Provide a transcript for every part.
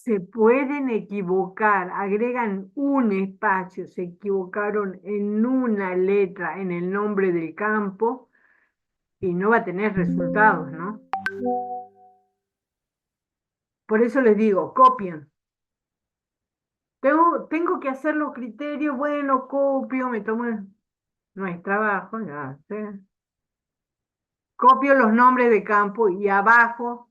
se pueden equivocar, agregan un espacio, se equivocaron en una letra en el nombre del campo y no va a tener resultados, ¿no? Por eso les digo, copien. Tengo que hacer los criterios, bueno, copio, me tomo, no es trabajo, ya sé. Copio los nombres de campo y abajo,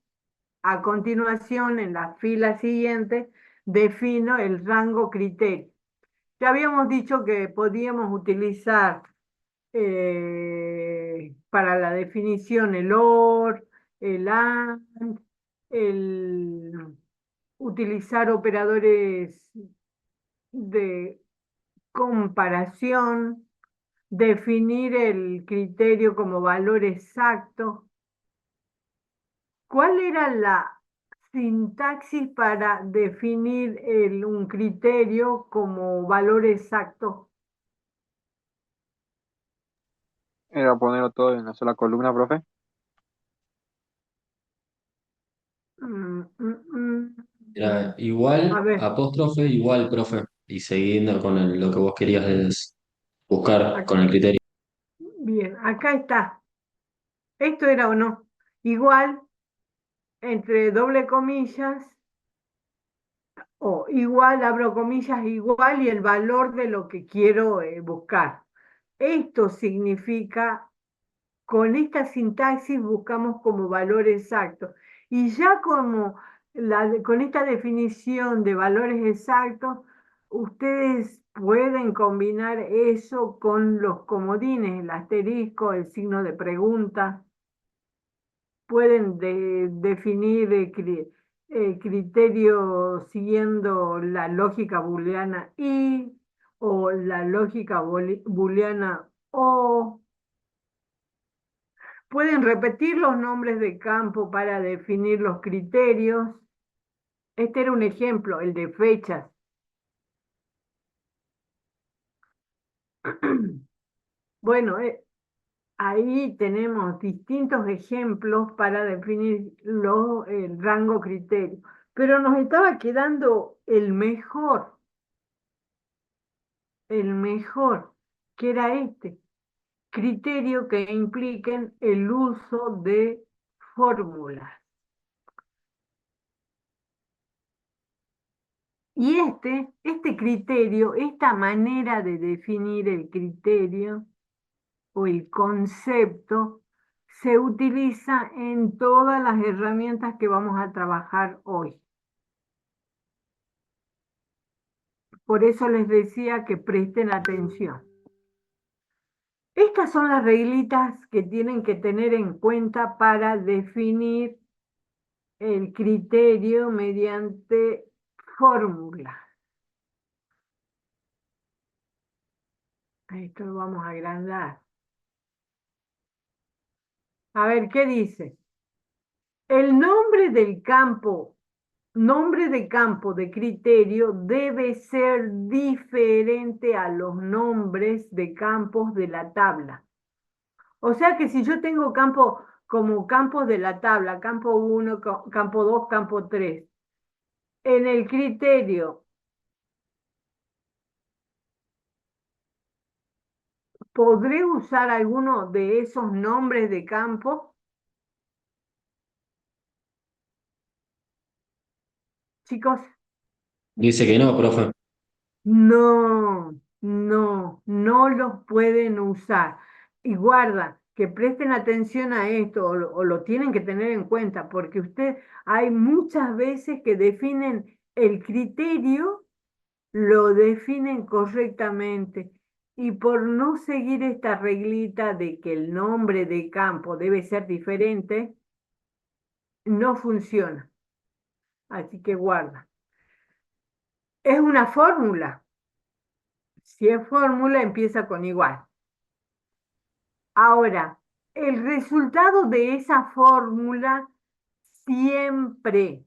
a continuación, en la fila siguiente, defino el rango criterio. Ya habíamos dicho que podíamos utilizar para la definición el OR, el AND, el utilizar operadores de comparación, definir el criterio como valor exacto. ¿Cuál era la sintaxis para definir un criterio como valor exacto? Era ponerlo todo en una sola columna, profe. Mm, mm, mm. Era A igual, ver, apóstrofe, igual, profe. Y siguiendo con lo que vos querías buscar ac- con el criterio. bien, acá está. Esto era o no. Igual, entre doble comillas, o igual, abro comillas, igual y el valor de lo que quiero buscar. Esto significa, con esta sintaxis buscamos como valor exacto. Y ya como con esta definición de valores exactos, ustedes pueden combinar eso con los comodines, el asterisco, el signo de pregunta. Pueden definir criterios siguiendo la lógica booleana y o la lógica booleana o. Pueden repetir los nombres de campo para definir los criterios. Este era un ejemplo, el de fechas. Bueno, ahí tenemos distintos ejemplos para definir el rango criterio. Pero nos estaba quedando el mejor, que era este, criterio que impliquen el uso de fórmulas. Y este criterio, esta manera de definir el criterio o el concepto, se utiliza en todas las herramientas que vamos a trabajar hoy. Por eso les decía que presten atención. Estas son las reglitas que tienen que tener en cuenta para definir el criterio mediante fórmula. Esto lo vamos a agrandar. A ver, ¿qué dice? El nombre de campo de criterio debe ser diferente a los nombres de campos de la tabla. O sea que si yo tengo campo como campos de la tabla, campo 1, campo 2, campo 3, en el criterio, ¿podré usar alguno de esos nombres de campo? Chicos, Dice que no, profe. no los pueden usar. Y guarda, que presten atención a esto o lo tienen que tener en cuenta, porque hay muchas veces que definen el criterio, lo definen correctamente. Y por no seguir esta reglita de que el nombre de campo debe ser diferente, no funciona. Así que guarda. Es una fórmula. Si es fórmula, empieza con igual. Ahora, el resultado de esa fórmula siempre,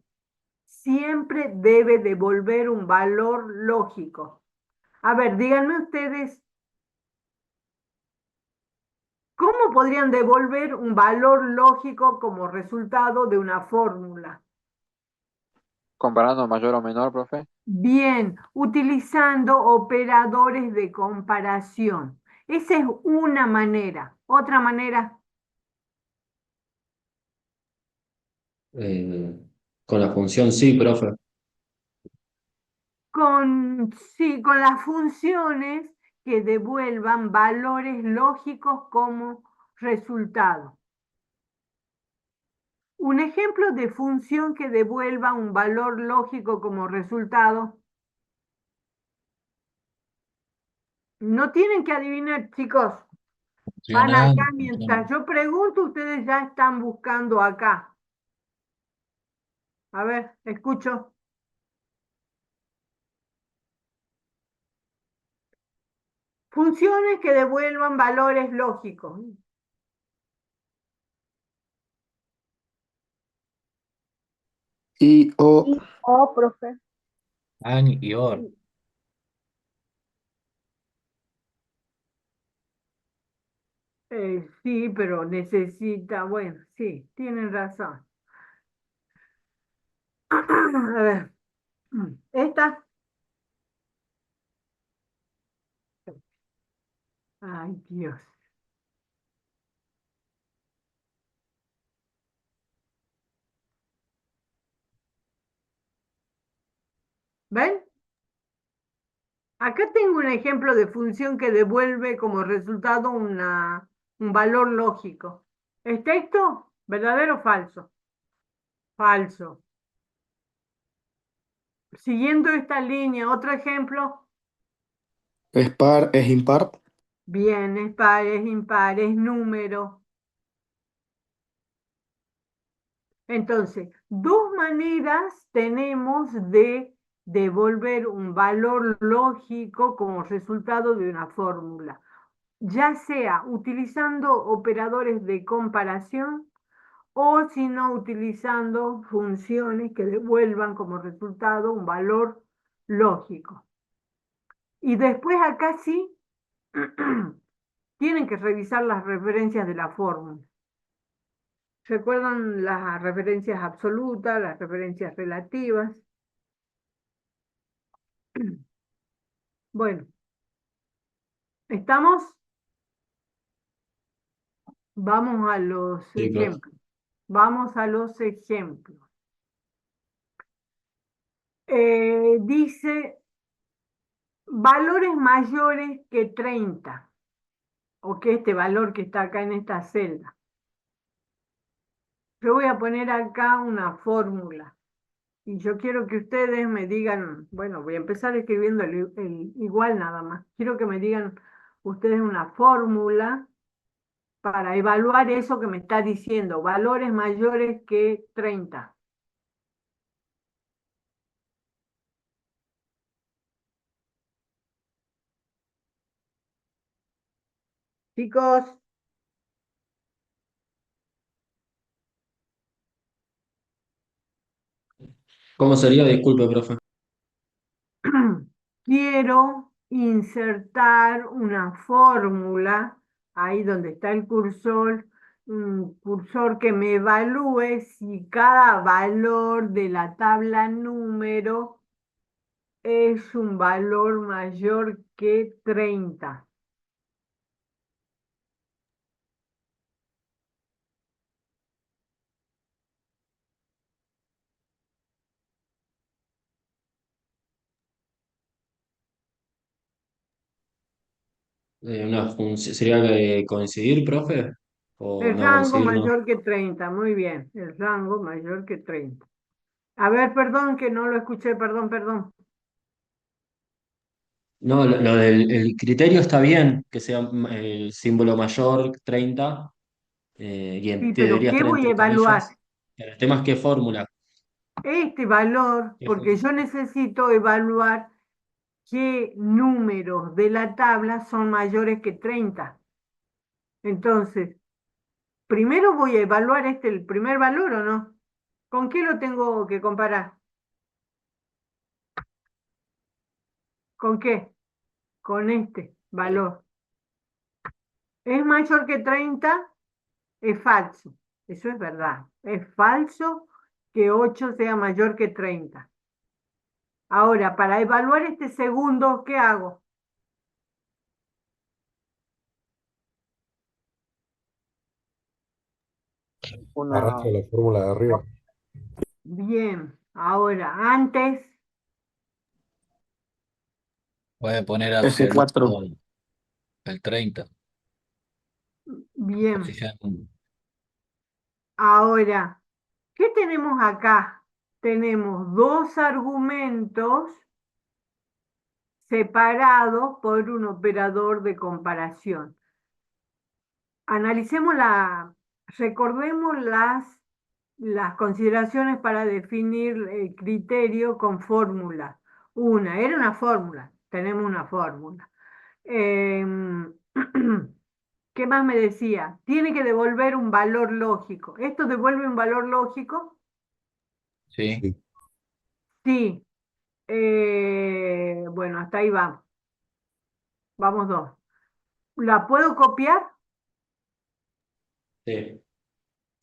siempre debe devolver un valor lógico. A ver, díganme ustedes, ¿cómo podrían devolver un valor lógico como resultado de una fórmula? Comparando mayor o menor, profe. Bien, utilizando operadores de comparación. Esa es una manera. Otra manera, Eh, con la función sí, profe. sí, con las funciones que devuelvan valores lógicos como resultado. Un ejemplo de función que devuelva un valor lógico como resultado. No tienen que adivinar, chicos. Van Funcional, acá mientras funcional. yo pregunto, ustedes ya están buscando acá. A ver, escucho. Funciones que devuelvan valores lógicos. Y o Y o, profe. Año y hora. Sí, pero necesita, bueno, sí, tienen razón. A ver, esta, ay Dios, ¿ven? Acá tengo un ejemplo de función que devuelve como resultado un valor lógico. ¿Es texto? ¿Verdadero o falso? Falso. Siguiendo esta línea, otro ejemplo. es par, es impar. Bien, es par, es impar, es número. Entonces, dos maneras tenemos de devolver un valor lógico como resultado de una fórmula, ya sea utilizando operadores de comparación o si no utilizando funciones que devuelvan como resultado un valor lógico. Y después acá sí tienen que revisar las referencias de la fórmula. ¿Recuerdan las referencias absolutas, las referencias relativas? Bueno, ¿estamos? Vamos a los Sí, profe. ejemplos. Vamos a los ejemplos. Dice valores mayores que 30, o que este valor que está acá en esta celda. Yo voy a poner acá una fórmula y yo quiero que ustedes me digan, bueno, voy a empezar escribiendo el igual nada más. Quiero que me digan ustedes una fórmula para evaluar eso que me está diciendo, valores mayores que 30. Chicos, ¿Cómo sería? Disculpe, profe. quiero insertar una fórmula ahí donde está el cursor, un cursor que me evalúe si cada valor de la tabla número es un valor mayor que 30. ¿Sería coincidir, profe? ¿O El no rango coincidir, no? mayor que 30, muy bien, el rango mayor que 30. A ver, perdón, que no lo escuché, perdón, perdón. No, lo del el criterio está bien, que sea el símbolo mayor 30, y Sí, pero debería ¿qué estar voy a entre evaluar? comillas. El tema es qué fórmula. Este valor, ¿Qué porque yo necesito evaluar qué números de la tabla son mayores que 30. Entonces, primero voy a evaluar el primer valor, ¿o no? ¿Con qué lo tengo que comparar? ¿Con qué? Con este valor. ¿Es mayor que 30? Es falso. Eso es verdad. Es falso que 8 sea mayor que 30. Ahora, para evaluar este segundo, ¿qué hago? Arrastra Una, la fórmula de arriba. Bien, ahora, antes, Voy a poner F4. absoluto el 30. Así bien, ya ahora, ¿qué tenemos acá? Tenemos dos argumentos separados por un operador de comparación. Analicemos recordemos las consideraciones para definir el criterio con fórmula. Era una fórmula, tenemos una fórmula. Em, ¿Qué más me decía? Tiene que devolver un valor lógico. ¿Esto devuelve un valor lógico? sí. Sí. Sí. Bueno, hasta ahí vamos. Vamos dos. ¿La puedo copiar? Sí.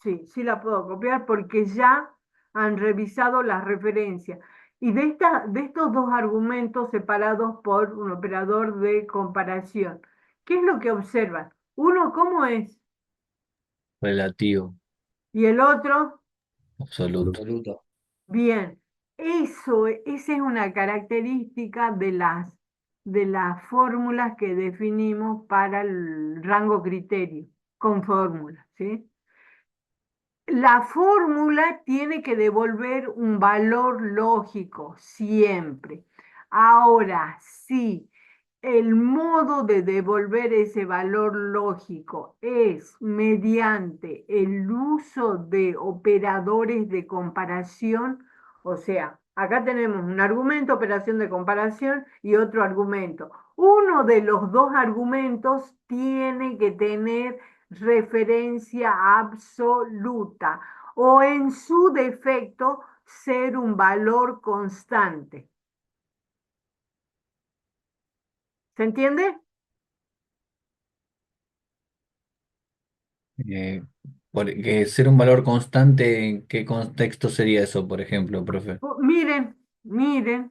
Sí, sí la puedo copiar porque ya han revisado las referencias. Y de estos dos argumentos separados por un operador de comparación, ¿qué es lo que observan? Uno, ¿cómo es? Relativo, Y el otro, absoluto. Absoluto. bien. Esa es una característica de las fórmulas que definimos para el rango criterio, con fórmulas, ¿sí? La fórmula tiene que devolver un valor lógico siempre. Ahora, sí, el modo de devolver ese valor lógico es mediante el uso de operadores de comparación. O sea, acá tenemos un argumento, operación de comparación y otro argumento. Uno de los dos argumentos tiene que tener referencia absoluta o en su defecto ser un valor constante. ¿Se entiende? Eh, Porque ser un valor constante, ¿en qué contexto sería eso, por ejemplo, profe? Miren,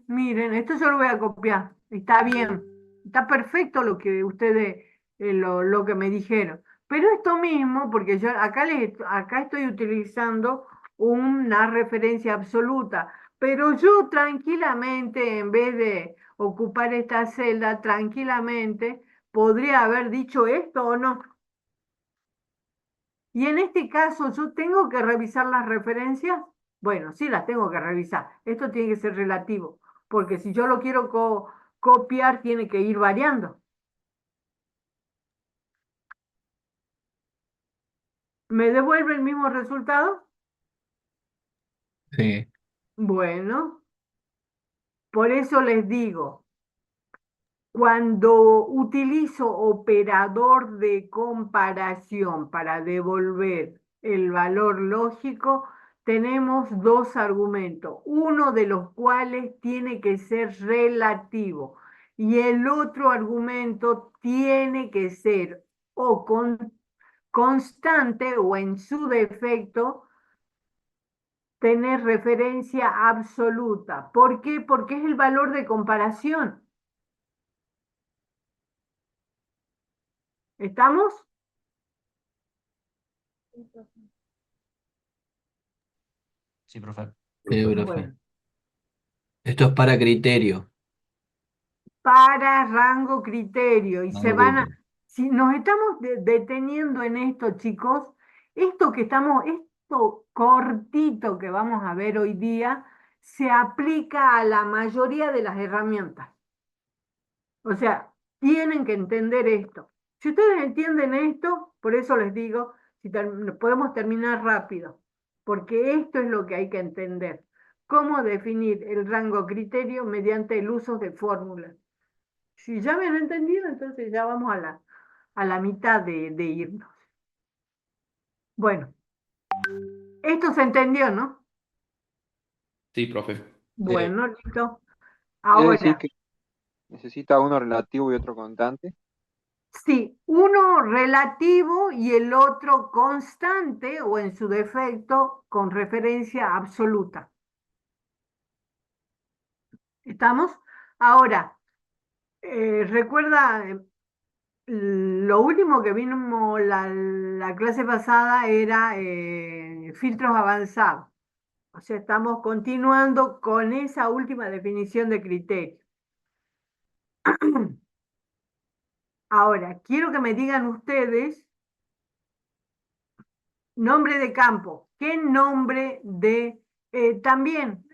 miren, esto yo lo voy a copiar. Está bien, está perfecto lo que ustedes, lo que me dijeron. Pero esto mismo, porque yo acá estoy utilizando una referencia absoluta, pero yo tranquilamente, en vez de ocupar esta celda, tranquilamente podría haber dicho esto o no. Y en este caso, ¿yo tengo que revisar las referencias? Bueno, sí las tengo que revisar. Esto tiene que ser relativo, porque si yo lo quiero copiar, tiene que ir variando. ¿Me devuelve el mismo resultado? Sí, Bueno, por eso les digo, cuando utilizo operador de comparación para devolver el valor lógico, tenemos dos argumentos, uno de los cuales tiene que ser relativo y el otro argumento tiene que ser o constante o en su defecto tener referencia absoluta. ¿Por qué? Porque es el valor de comparación. ¿Estamos? Sí, profe. sí, profe. Bueno, Esto es para criterio. para rango criterio y Rango criterio. si nos estamos deteniendo en esto, chicos, esto cortito que vamos a ver hoy día, se aplica a la mayoría de las herramientas. O sea, tienen que entender esto. Si ustedes entienden esto, por eso les digo, si podemos terminar rápido, porque esto es lo que hay que entender. Cómo definir el rango criterio mediante el uso de fórmulas. Si ya me han entendido, entonces ya vamos a la mitad de irnos. Bueno, esto se entendió, ¿no? Sí, profe. Bueno, listo. quiere decir Ahora, que necesita uno relativo y otro constante. sí, uno relativo y el otro constante o en su defecto con referencia absoluta. ¿Estamos? Ahora, recuerda, lo último que vimos la clase pasada era filtros avanzados. O sea, estamos continuando con esa última definición de criterio. Ahora, quiero que me digan ustedes nombre de campo. ¿Qué nombre de también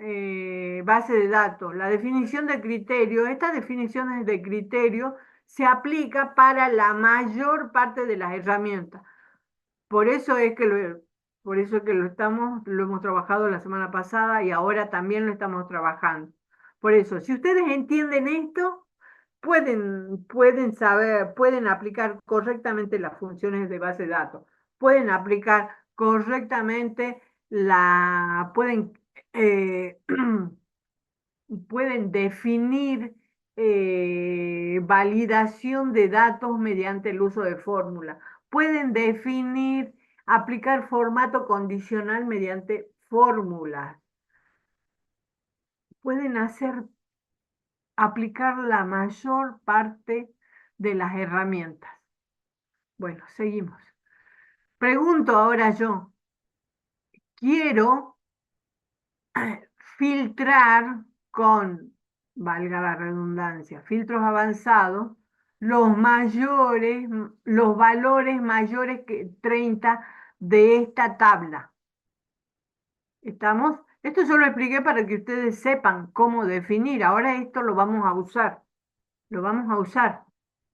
base de datos? La definición de criterio. Estas definiciones de criterio se aplica para la mayor parte de las herramientas. Por eso es que por eso es que lo hemos trabajado la semana pasada y ahora también lo estamos trabajando. Por eso, si ustedes entienden esto, pueden saber, pueden aplicar correctamente las funciones de base de datos, pueden aplicar correctamente eh, pueden definir validación de datos mediante el uso de fórmula. Pueden definir, aplicar formato condicional mediante fórmulas. Pueden aplicar la mayor parte de las herramientas. Bueno, seguimos. Pregunto ahora yo, quiero filtrar con, valga la redundancia, filtros avanzados, los valores mayores que 30 de esta tabla. ¿Estamos? Esto yo lo expliqué para que ustedes sepan cómo definir. Ahora esto lo vamos a usar. Lo vamos a usar.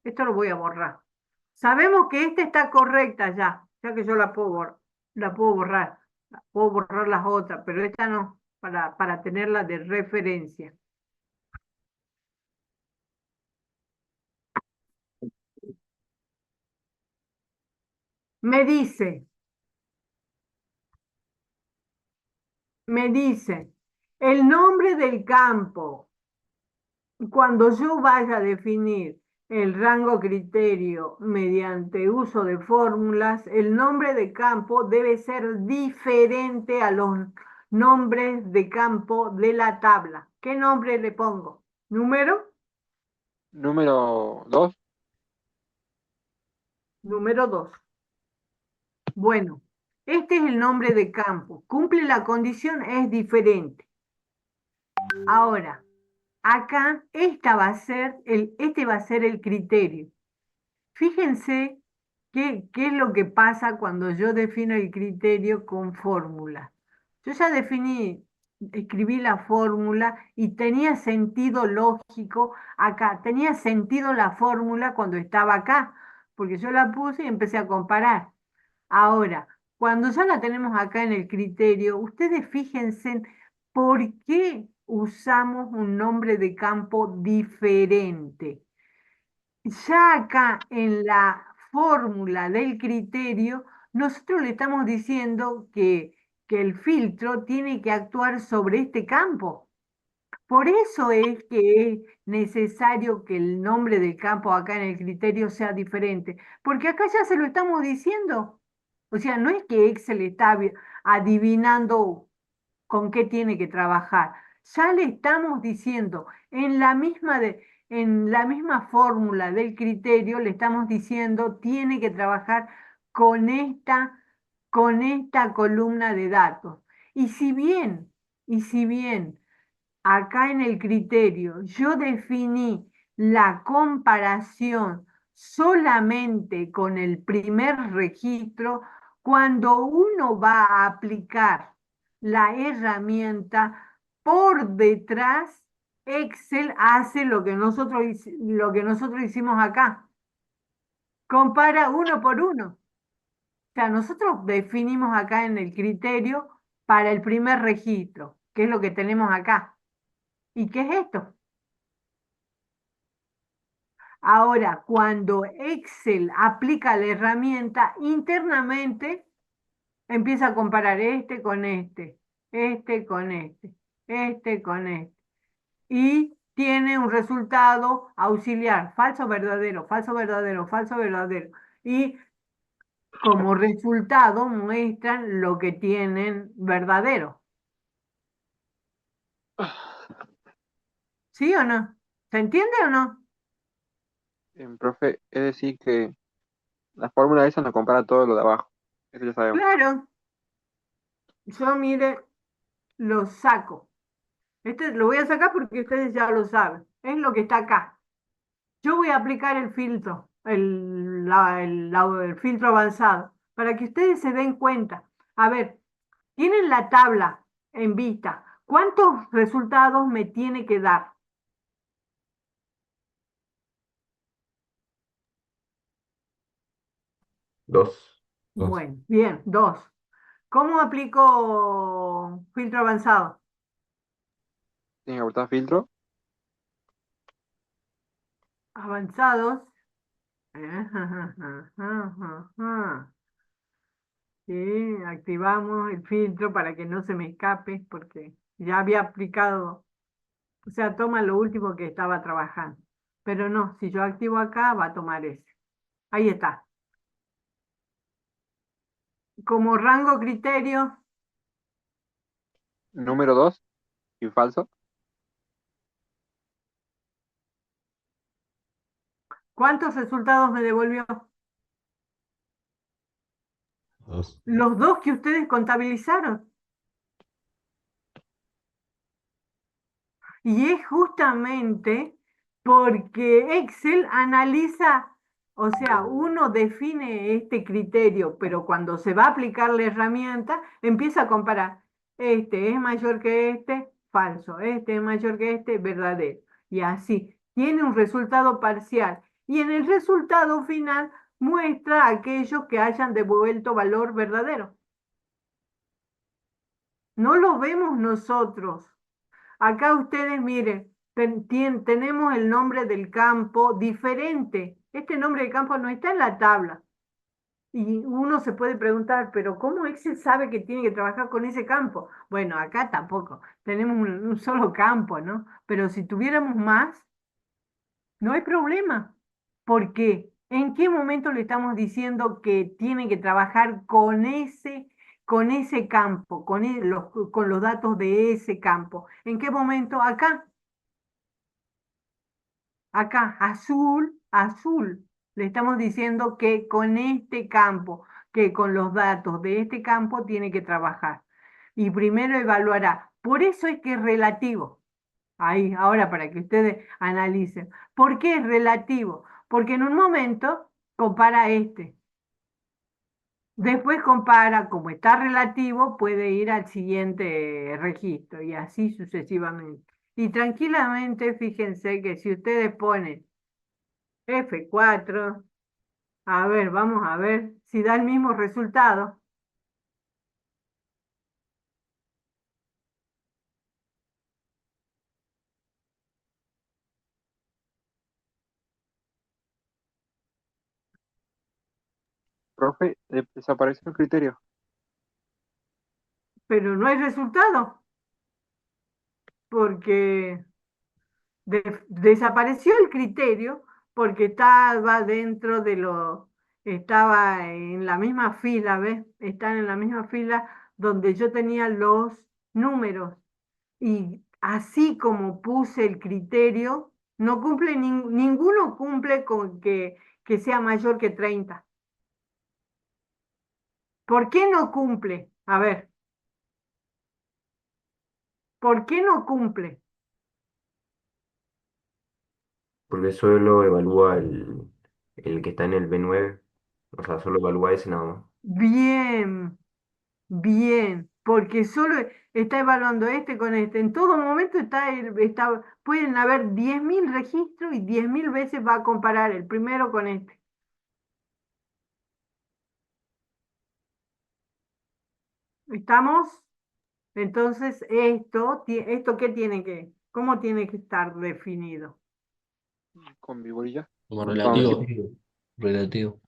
Esto lo voy a borrar. Sabemos que esta está correcta ya que yo la puedo borrar. Puedo borrar las otras, pero esta no, para tenerla de referencia. Me dice, me dice, el nombre del campo, cuando yo vaya a definir el rango criterio mediante uso de fórmulas, el nombre de campo debe ser diferente a los nombres de campo de la tabla. ¿Qué nombre le pongo? ¿Número? Número 2. Número 2. Bueno, este es el nombre de campo. Cumple la condición, es diferente. Ahora, acá este va a ser el criterio. Fíjense qué es lo que pasa cuando yo defino el criterio con fórmula. Yo ya escribí la fórmula y tenía sentido lógico acá, tenía sentido la fórmula cuando estaba acá, porque yo la puse y empecé a comparar. Ahora, cuando ya la tenemos acá en el criterio, ustedes fíjense en por qué usamos un nombre de campo diferente. Ya acá en la fórmula del criterio, nosotros le estamos diciendo que el filtro tiene que actuar sobre este campo. Por eso es que es necesario que el nombre del campo acá en el criterio sea diferente, porque acá ya se lo estamos diciendo. O sea, no es que Excel está adivinando con qué tiene que trabajar. Ya le estamos diciendo, en la misma fórmula del criterio, le estamos diciendo, tiene que trabajar con con esta columna de datos. Y si bien acá en el criterio yo definí la comparación solamente con el primer registro, cuando uno va a aplicar la herramienta por detrás, Excel hace lo que nosotros hicimos acá. Compara uno por uno. O sea, nosotros definimos acá en el criterio para el primer registro, que es lo que tenemos acá. ¿Y qué es esto? Ahora, cuando Excel aplica la herramienta internamente, empieza a comparar este con este con este con este. Y tiene un resultado auxiliar, falso, verdadero, falso, verdadero, falso, verdadero. Y como resultado muestran lo que tienen verdadero. ¿Sí o no? ¿Se entiende o no? Profe, es decir que la fórmula esa nos compara todo lo de abajo. Eso ya sabemos. Claro, yo mire, lo saco. Este lo voy a sacar porque ustedes ya lo saben. Es lo que está acá. Yo voy a aplicar el filtro, el filtro avanzado, para que ustedes se den cuenta. A ver, tienen la tabla en vista. ¿Cuántos resultados me tiene que dar? 2. Dos. Bueno, bien, dos. ¿Cómo aplico filtro avanzado? Tiene que apretar filtro. Avanzados. Sí, activamos el filtro para que no se me escape, porque ya había aplicado, o sea, toma lo último que estaba trabajando. Pero no, si yo activo acá, va a tomar ese. Ahí está. Como rango criterio, Número 2 y falso. ¿cuántos resultados me devolvió? Dos. Los dos que ustedes contabilizaron. Y es justamente porque Excel analiza, o sea, uno define este criterio, pero cuando se va a aplicar la herramienta, empieza a comparar. Este es mayor que este, falso. Este es mayor que este, verdadero. Y así, tiene un resultado parcial. Y en el resultado final muestra a aquellos que hayan devuelto valor verdadero. No lo vemos nosotros. Acá ustedes miren, tenemos el nombre del campo diferente. Este nombre del campo no está en la tabla. Y uno se puede preguntar, pero ¿cómo Excel sabe que tiene que trabajar con ese campo? Bueno, acá tampoco. Tenemos un solo campo, ¿no? Pero si tuviéramos más, no hay problema. ¿Por qué? ¿En qué momento le estamos diciendo que tiene que trabajar con ese campo, con los datos de ese campo? ¿En qué momento? Acá. Acá, azul, azul. Le estamos diciendo que con este campo, que con los datos de este campo tiene que trabajar. Y primero evaluará. Por eso es que es relativo. Ahí, ahora para que ustedes analicen. ¿Por qué es relativo? Porque en un momento compara este. Después compara, como está relativo, puede ir al siguiente registro y así sucesivamente. Y tranquilamente, fíjense que si ustedes ponen F4. A ver, vamos a ver si da el mismo resultado. Profe, desapareció el criterio. Pero no hay resultado porque desapareció el criterio porque estaba dentro de estaba en la misma fila, ¿ves? Están en la misma fila donde yo tenía los números y así como puse el criterio, no cumple ninguno cumple con que sea mayor que 30. ¿Por qué no cumple? A ver, ¿por qué no cumple? Porque solo evalúa el que está en el B9. O sea, solo evalúa ese nada más. Bien, bien, porque solo está evaluando este con este. En todo momento pueden haber 10.000 registros y 10.000 veces va a comparar el primero con este. ¿Estamos? Entonces, ¿esto qué tiene cómo tiene que estar definido? Con vigorilla. Como Vamos a decir. relativo. Relativo. Relativo.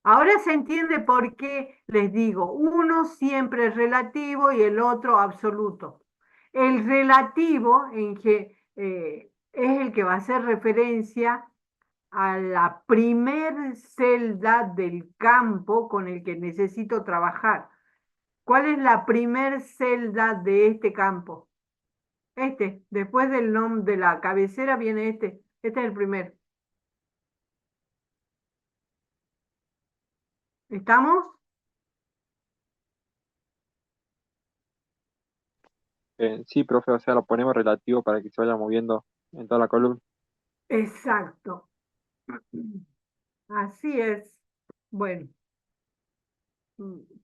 Ahora se entiende por qué les digo, uno siempre es relativo y el otro absoluto. El relativo es el que va a hacer referencia a la primer celda del campo con el que necesito trabajar. ¿Cuál es la primer celda de este campo? Después del nombre de la cabecera viene este. Este es el primero. ¿Estamos? Sí, profe, o sea, lo ponemos relativo para que se vaya moviendo en toda la columna. Exacto. Así es. Bueno,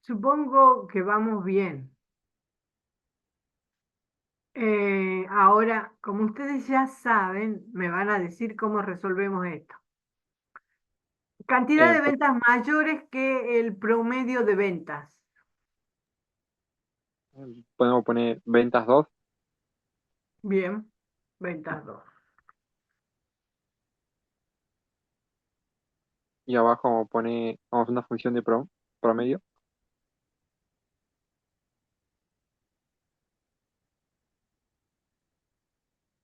supongo que vamos bien. Ahora, como ustedes ya saben, me van a decir cómo resolvemos esto. Cantidad de Profe, ventas mayores que el promedio de ventas. podemos poner ventas 2 Bien, ventas 2. y abajo vamos a hacer una función de promedio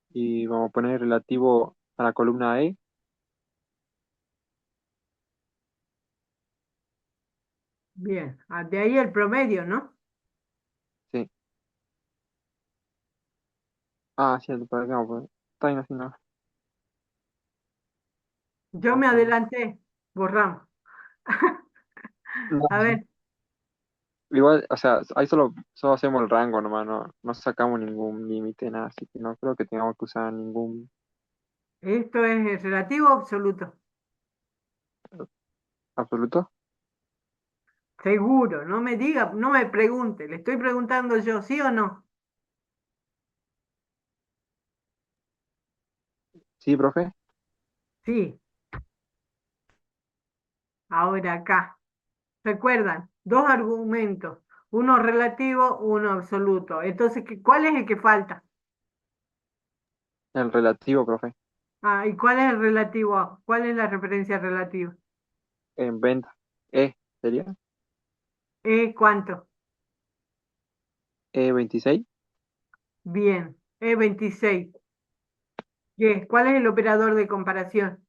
y vamos a poner relativo a la columna E. Bien, de ahí el promedio, ¿no? Sí. Ah, sí, por acá vamos a poner. Está bien así, ¿no? Yo Vamos me a poner. adelanté, borramos. No, A ver, igual, o sea, ahí solo hacemos el rango nomás, no sacamos ningún límite, nada, así que no creo que tengamos que usar ningún esto es relativo o absoluto. absoluto. Seguro, no me diga, no me pregunte, le estoy preguntando yo, ¿sí o no? Sí, profe. Sí, ahora acá. Recuerdan, dos argumentos, uno relativo, uno absoluto. Entonces, ¿cuál es el que falta? El relativo, profe. Ah, ¿y cuál es el relativo a? ¿Cuál es la referencia relativa? En venta. ¿Sería? ¿Cuánto? 26. Bien, 26. ¿Qué? ¿Cuál es el operador de comparación?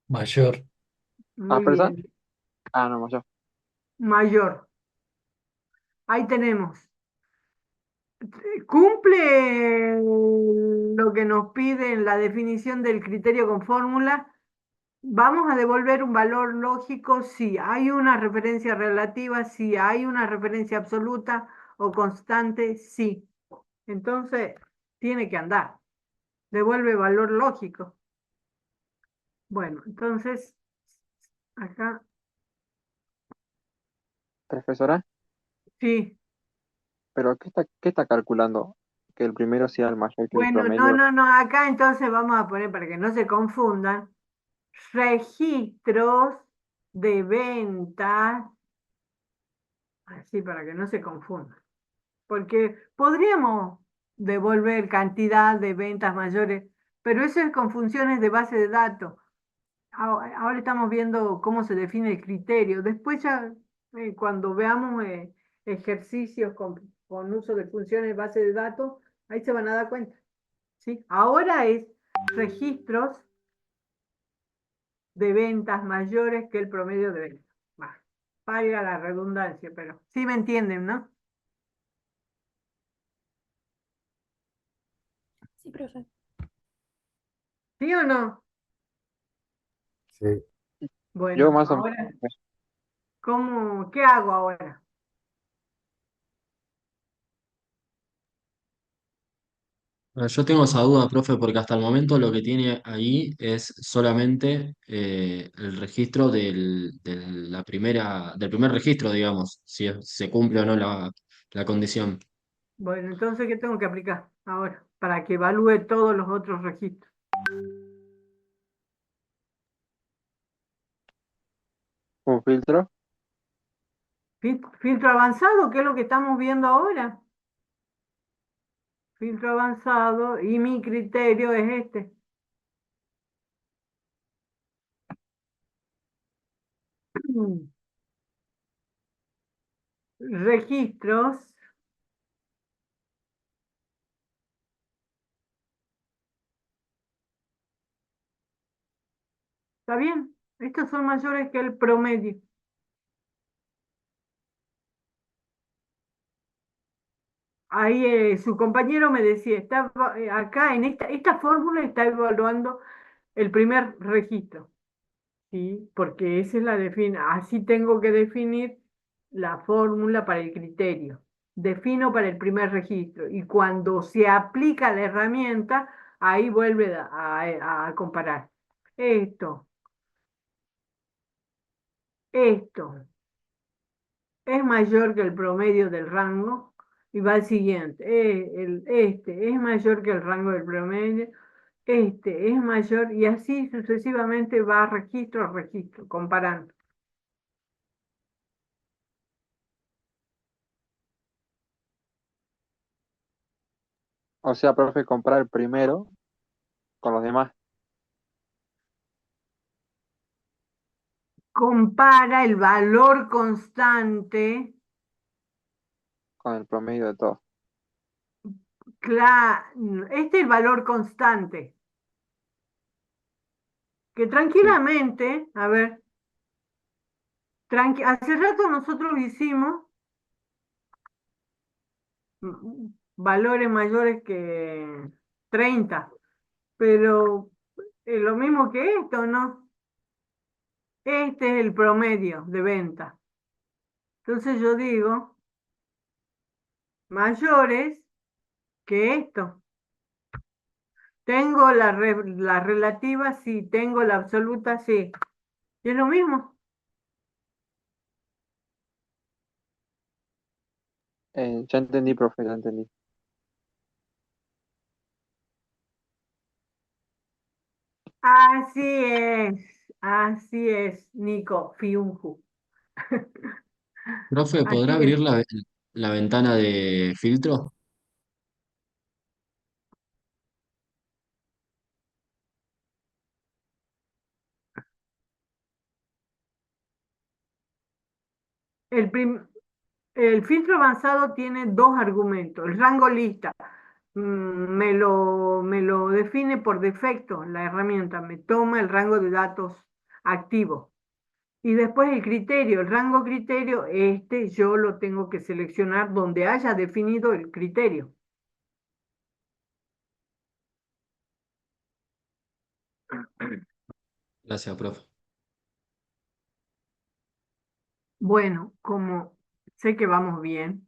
Mayor. Ah, Muy ¿perdón? bien, Ah, no, yo. mayor. Ahí tenemos. ¿Cumple lo que nos pide en la definición del criterio con fórmula? Vamos a devolver un valor lógico si hay una referencia relativa, si hay una referencia absoluta o constante, sí. Entonces, tiene que andar. Devuelve valor lógico. Bueno, entonces, acá, Profesora, sí. ¿pero qué está calculando? Que el primero sea el mayor que el Bueno, no, promedio. no, no, acá entonces vamos a poner para que no se confundan, registros de ventas, así para que no se confundan. Porque podríamos devolver cantidad de ventas mayores, pero eso es con funciones de base de datos. Ahora estamos viendo cómo se define el criterio. Después ya, cuando veamos ejercicios con uso de funciones de base de datos, ahí se van a dar cuenta. ¿Sí? Ahora es registros de ventas mayores que el promedio de ventas. Va, valga la redundancia, pero sí me entienden, ¿no? Sí, profe. ¿Sí o no? Sí. Yo Bueno, más o menos. ahora, ¿qué hago ahora? Yo tengo esa duda, profe, porque hasta el momento lo que tiene ahí es solamente el registro del primer registro, digamos, si se cumple o no la condición. Bueno, entonces, ¿qué tengo que aplicar ahora? Para que evalúe todos los otros registros. Un filtro. Filtro avanzado, ¿qué es lo que estamos viendo ahora? Filtro avanzado y mi criterio es este. Registros, ¿está bien? Estos son mayores que el promedio. ahí su compañero me decía, acá en esta fórmula está evaluando el primer registro, ¿sí? Porque esa es la así tengo que definir la fórmula para el criterio. Defino para el primer registro y cuando se aplica la herramienta, ahí vuelve a comparar. Esto, esto es mayor que el promedio del rango y va al siguiente. Este es mayor que el rango del promedio, este es mayor y así sucesivamente va registro a registro, comparando. O sea, profe, comprar primero con los demás, Compara el valor constante, con el promedio de todos. este es el valor constante, que Sí. tranquilamente, a ver, hace rato nosotros hicimos valores mayores que 30, pero es lo mismo que esto, ¿no? Este es el promedio de venta. Entonces yo digo, mayores que esto. Tengo la relativa, sí. Tengo la absoluta, sí. Y es lo mismo. Ya entendí, profe, ya entendí. Así es, Nico Fiunju. Profe, ¿podrá Así es. abrir la ventana de filtro? El, prim- el filtro avanzado tiene dos argumentos. El rango lista me lo define por defecto la herramienta, me toma el rango de datos activo. Y después el criterio, el rango criterio, yo lo tengo que seleccionar donde haya definido el criterio. Gracias, profe. Bueno, como sé que vamos bien,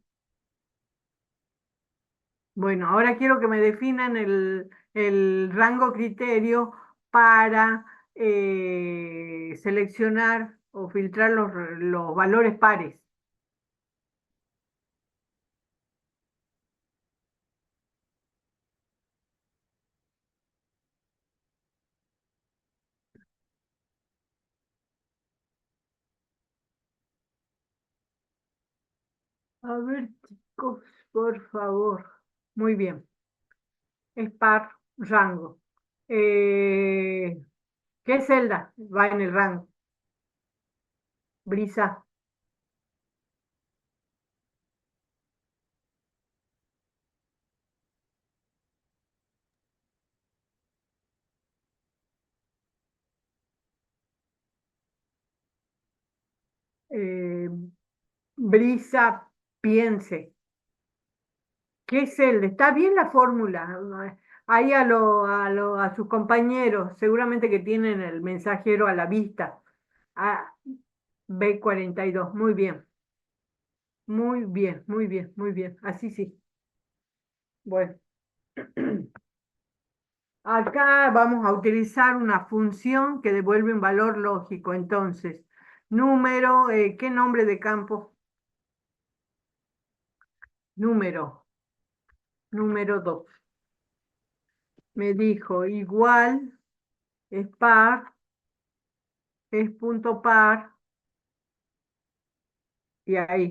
bueno, ahora quiero que me definan el rango criterio para seleccionar o filtrar los valores pares. A ver, chicos, por favor. Muy bien. Es par, rango. Eh, ¿Qué celda va en el rango? Brisa. eh, Brisa, piense. ¿Qué celda? ¿Está bien la fórmula? Ahí a sus compañeros, seguramente que tienen el mensajero a la vista. A B42. Muy bien. Muy bien, muy bien, muy bien. Así sí. Bueno. Acá vamos a utilizar una función que devuelve un valor lógico. Entonces, ¿qué nombre de campo? Número, número 2. Me dijo igual, es par, es punto par, y ahí.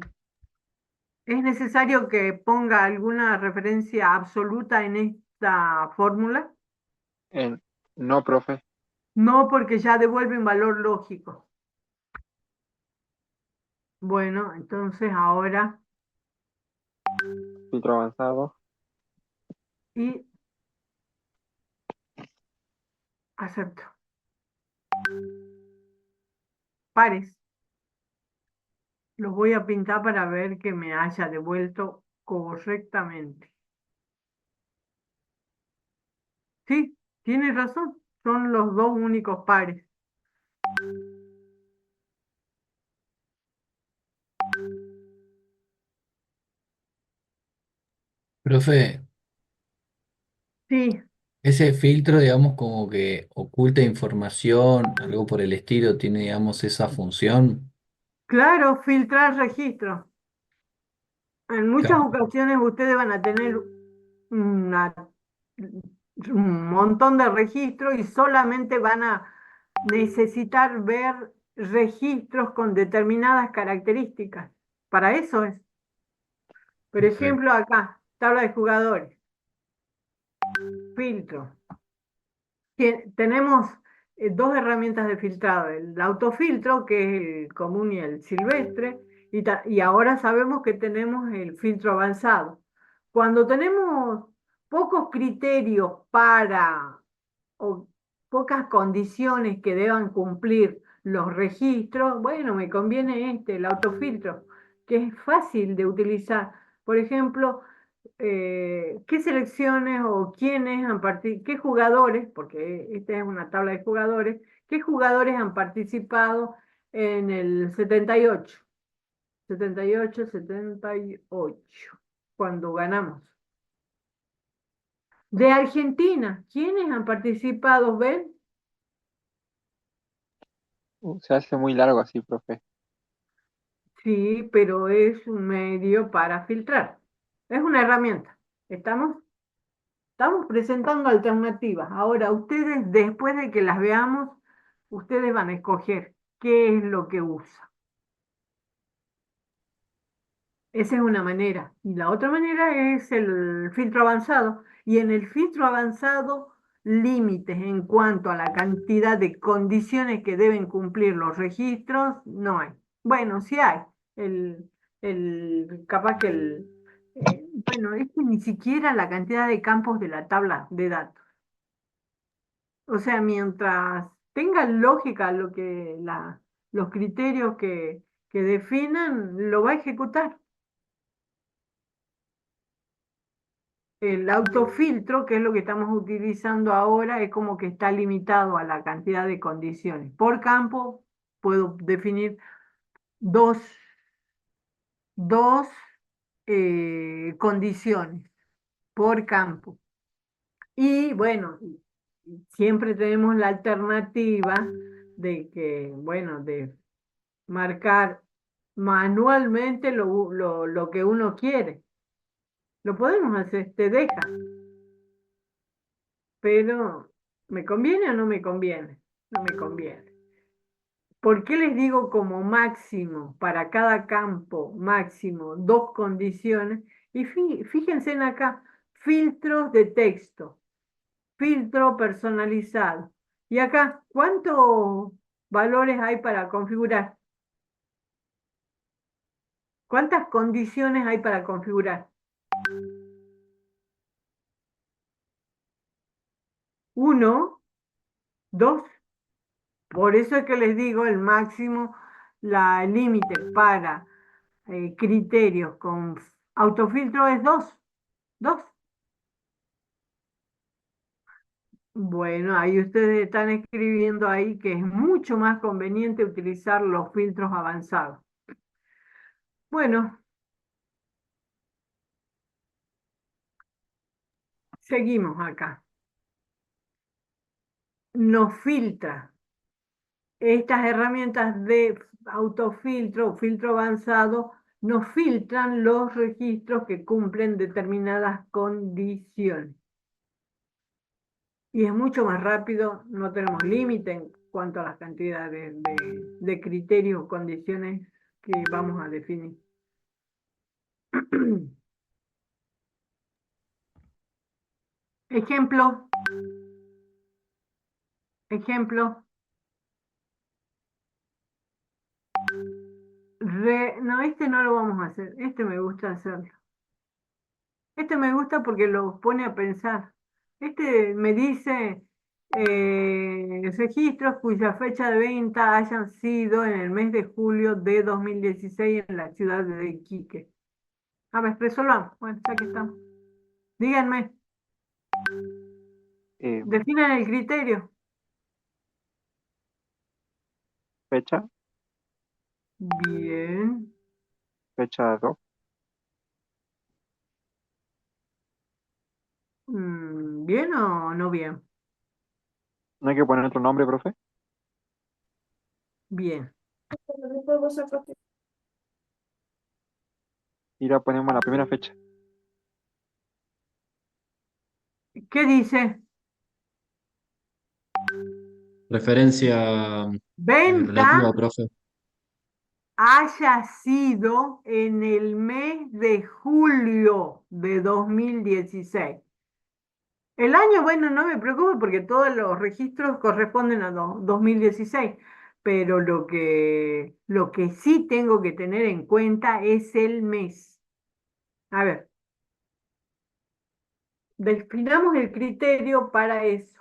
¿Es necesario que ponga alguna referencia absoluta en esta fórmula? En- no, profe, No, porque ya devuelve un valor lógico. Bueno, entonces ahora, filtro avanzado. y acepto. Pares. Los voy a pintar para ver que me haya devuelto correctamente. Sí, tienes razón. Son los dos únicos pares. Profe, Sí, ese filtro, digamos, como que oculta información, algo por el estilo, tiene, digamos, esa función. claro, filtrar registros. En muchas Ca- ocasiones ustedes van a tener una- un montón de registros y solamente van a necesitar ver registros con determinadas características. Para eso es. Por Ok. ejemplo, acá, tabla de jugadores, filtro. Tenemos dos herramientas de filtrado, el autofiltro, que es el común y el silvestre, y ahora sabemos que tenemos el filtro avanzado. Cuando tenemos pocos criterios o pocas condiciones que deban cumplir los registros, bueno, me conviene el autofiltro, que es fácil de utilizar. Por ejemplo, qué selecciones o quiénes qué jugadores, porque esta es una tabla de jugadores, qué jugadores han participado en el 78, cuando ganamos. De Argentina, ¿quiénes han participado, Ben? Se hace muy largo así, profe. Sí, pero es un medio para filtrar. Es una herramienta. ¿Estamos? Estamos presentando alternativas. Ahora, ustedes, después de que las veamos, ustedes van a escoger qué es lo que usa. Esa es una manera. Y la otra manera es el filtro avanzado. Y en el filtro avanzado, límites en cuanto a la cantidad de condiciones que deben cumplir los registros, no hay. Bueno, sí hay. Capaz que bueno, es que ni siquiera la cantidad de campos de la tabla de datos. O sea, mientras tenga lógica los criterios que definan, lo va a ejecutar. El autofiltro, que es lo que estamos utilizando ahora, es como que está limitado a la cantidad de condiciones. Por campo puedo definir dos, dos condiciones por campo. Y bueno, siempre tenemos la alternativa de que, bueno, de marcar manualmente lo que uno quiere. Lo podemos hacer, te deja, pero ¿me conviene o no me conviene? No me conviene. ¿Por qué les digo como máximo para cada campo, máximo dos condiciones? Y fíjense en acá, filtros de texto, filtro personalizado. Y acá, ¿cuántos valores hay para configurar? ¿Cuántas condiciones hay para configurar? Uno, dos. Por eso es que les digo el máximo, el límite para criterios con autofiltro es dos. Dos. Bueno, ahí ustedes están escribiendo ahí que es mucho más conveniente utilizar los filtros avanzados. Bueno, seguimos acá. Nos filtra. Estas herramientas de autofiltro o filtro avanzado nos filtran los registros que cumplen determinadas condiciones. Y es mucho más rápido, no tenemos límite en cuanto a las cantidades de criterios o condiciones que vamos a definir. Ejemplo, ejemplo. No, este no lo vamos a hacer. Este me gusta hacerlo. Este me gusta porque lo pone a pensar. Este me dice registros cuya fecha de venta hayan sido en el mes de julio de 2016 en la ciudad de Iquique. A ver, resolvamos. Bueno, ya que estamos. Díganme, Eh, definan el criterio. fecha, Bien. fecha 2. ¿Bien o no bien? No hay que poner otro nombre, profe. Bien. Y ya ponemos la primera fecha. ¿Qué dice? Referencia Venta relativa, profe. haya sido en el mes de julio de 2016. El año, bueno, no me preocupo porque todos los registros corresponden a 2016, pero lo que sí tengo que tener en cuenta es el mes. A ver, definamos el criterio para eso.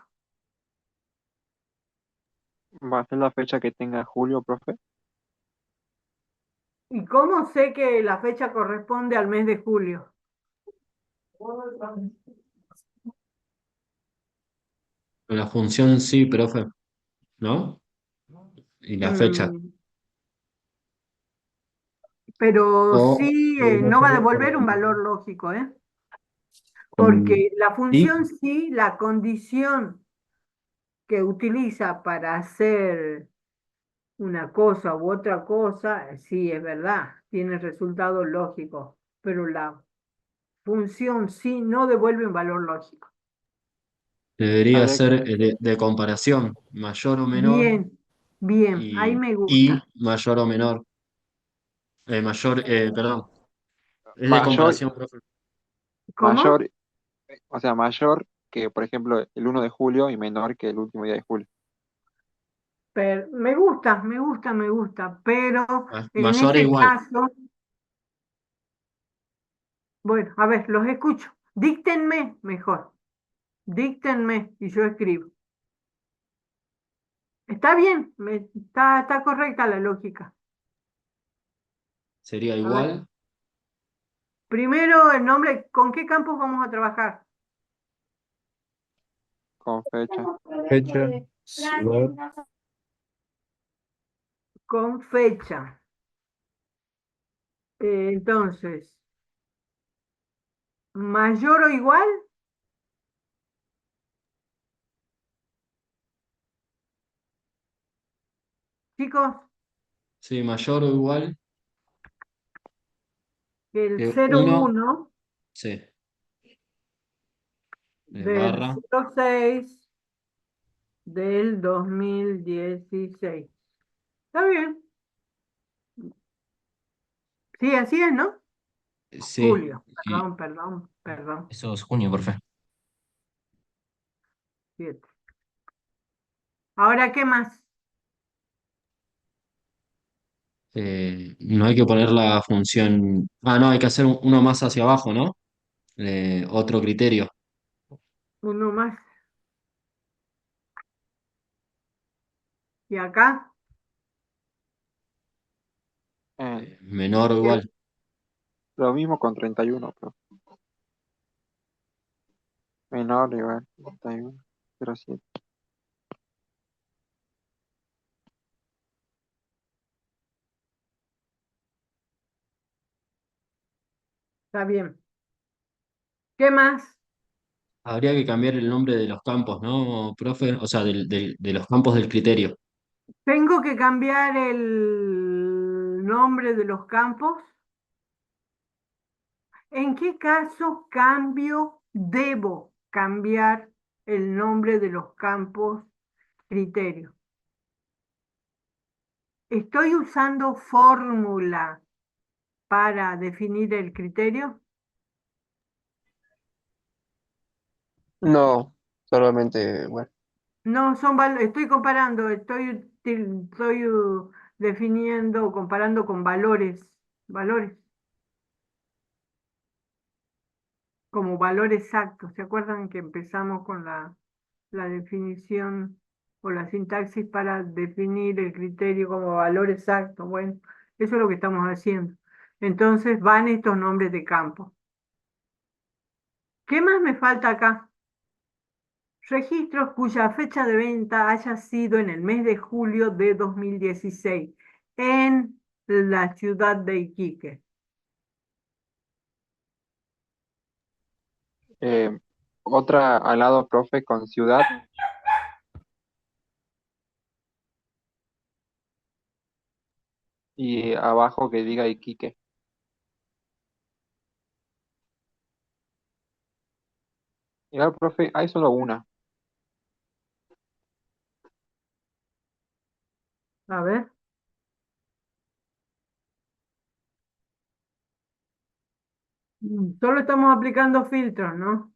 Va a ser la fecha que tenga julio, profe. ¿Y cómo sé que la fecha corresponde al mes de julio? La función sí, profe, ¿no? Y la fecha. Mm, pero O sí podría no va a ser devolver un valor lógico, ¿eh? con Porque la if, función sí, la condición que utiliza para hacer una cosa u otra cosa, sí es verdad, tiene resultados lógicos, pero la función sí no devuelve un valor lógico. debería Habría que, ser de comparación, mayor o menor, Bien, bien, ahí me y gusta. mayor o menor. Mayor, perdón, es de mayor, comparación, profe. ¿Cómo? mayor, o sea, mayor que, por ejemplo, el 1 de julio y menor que el último día de julio. Me gusta, me gusta, me gusta, pero en Mayor e ese igual. caso, bueno, a ver, los escucho. Díctenme mejor, díctenme y yo escribo. Está bien, está correcta la lógica. Sería A ver, igual. primero el nombre, ¿con qué campos vamos a trabajar? Con fecha. Fecha, ciudad, Con fecha. Entonces, ¿mayor o igual, chicos? Sí, mayor o igual Que el que cero uno, uno sí, del barra. 06 del 2016. Está bien. Sí, así es, ¿no? Sí, Julio. y Perdón, perdón, perdón. eso es junio, profe. 7. Ahora, ¿qué más? No hay que poner la función. Ah, no, hay que hacer uno más hacia abajo, ¿no? Otro criterio. Uno más. ¿Y acá? Menor o ¿Qué? igual. Lo mismo con 31, pero menor igual, 31, 07. Está bien. ¿Qué más? Habría que cambiar el nombre de los campos, ¿no, profe? O sea, de los campos del criterio. Tengo que cambiar el nombre de los campos. ¿En qué caso debo cambiar el nombre de los campos criterio? ¿Estoy usando fórmula para definir el criterio? No, solamente, bueno, No, estoy comparando, estoy definiendo, comparando con valores, como valor exacto. ¿Se acuerdan que empezamos con la definición o la sintaxis para definir el criterio como valor exacto? Bueno, eso es lo que estamos haciendo. Entonces van estos nombres de campo. ¿Qué más me falta acá? Registros cuya fecha de venta haya sido en el mes de julio de 2016 en la ciudad de Iquique. Eh, Otra al lado, profe, con ciudad y abajo que diga Iquique. Igual, profe, hay solo una. A ver. Solo estamos aplicando filtros, ¿no?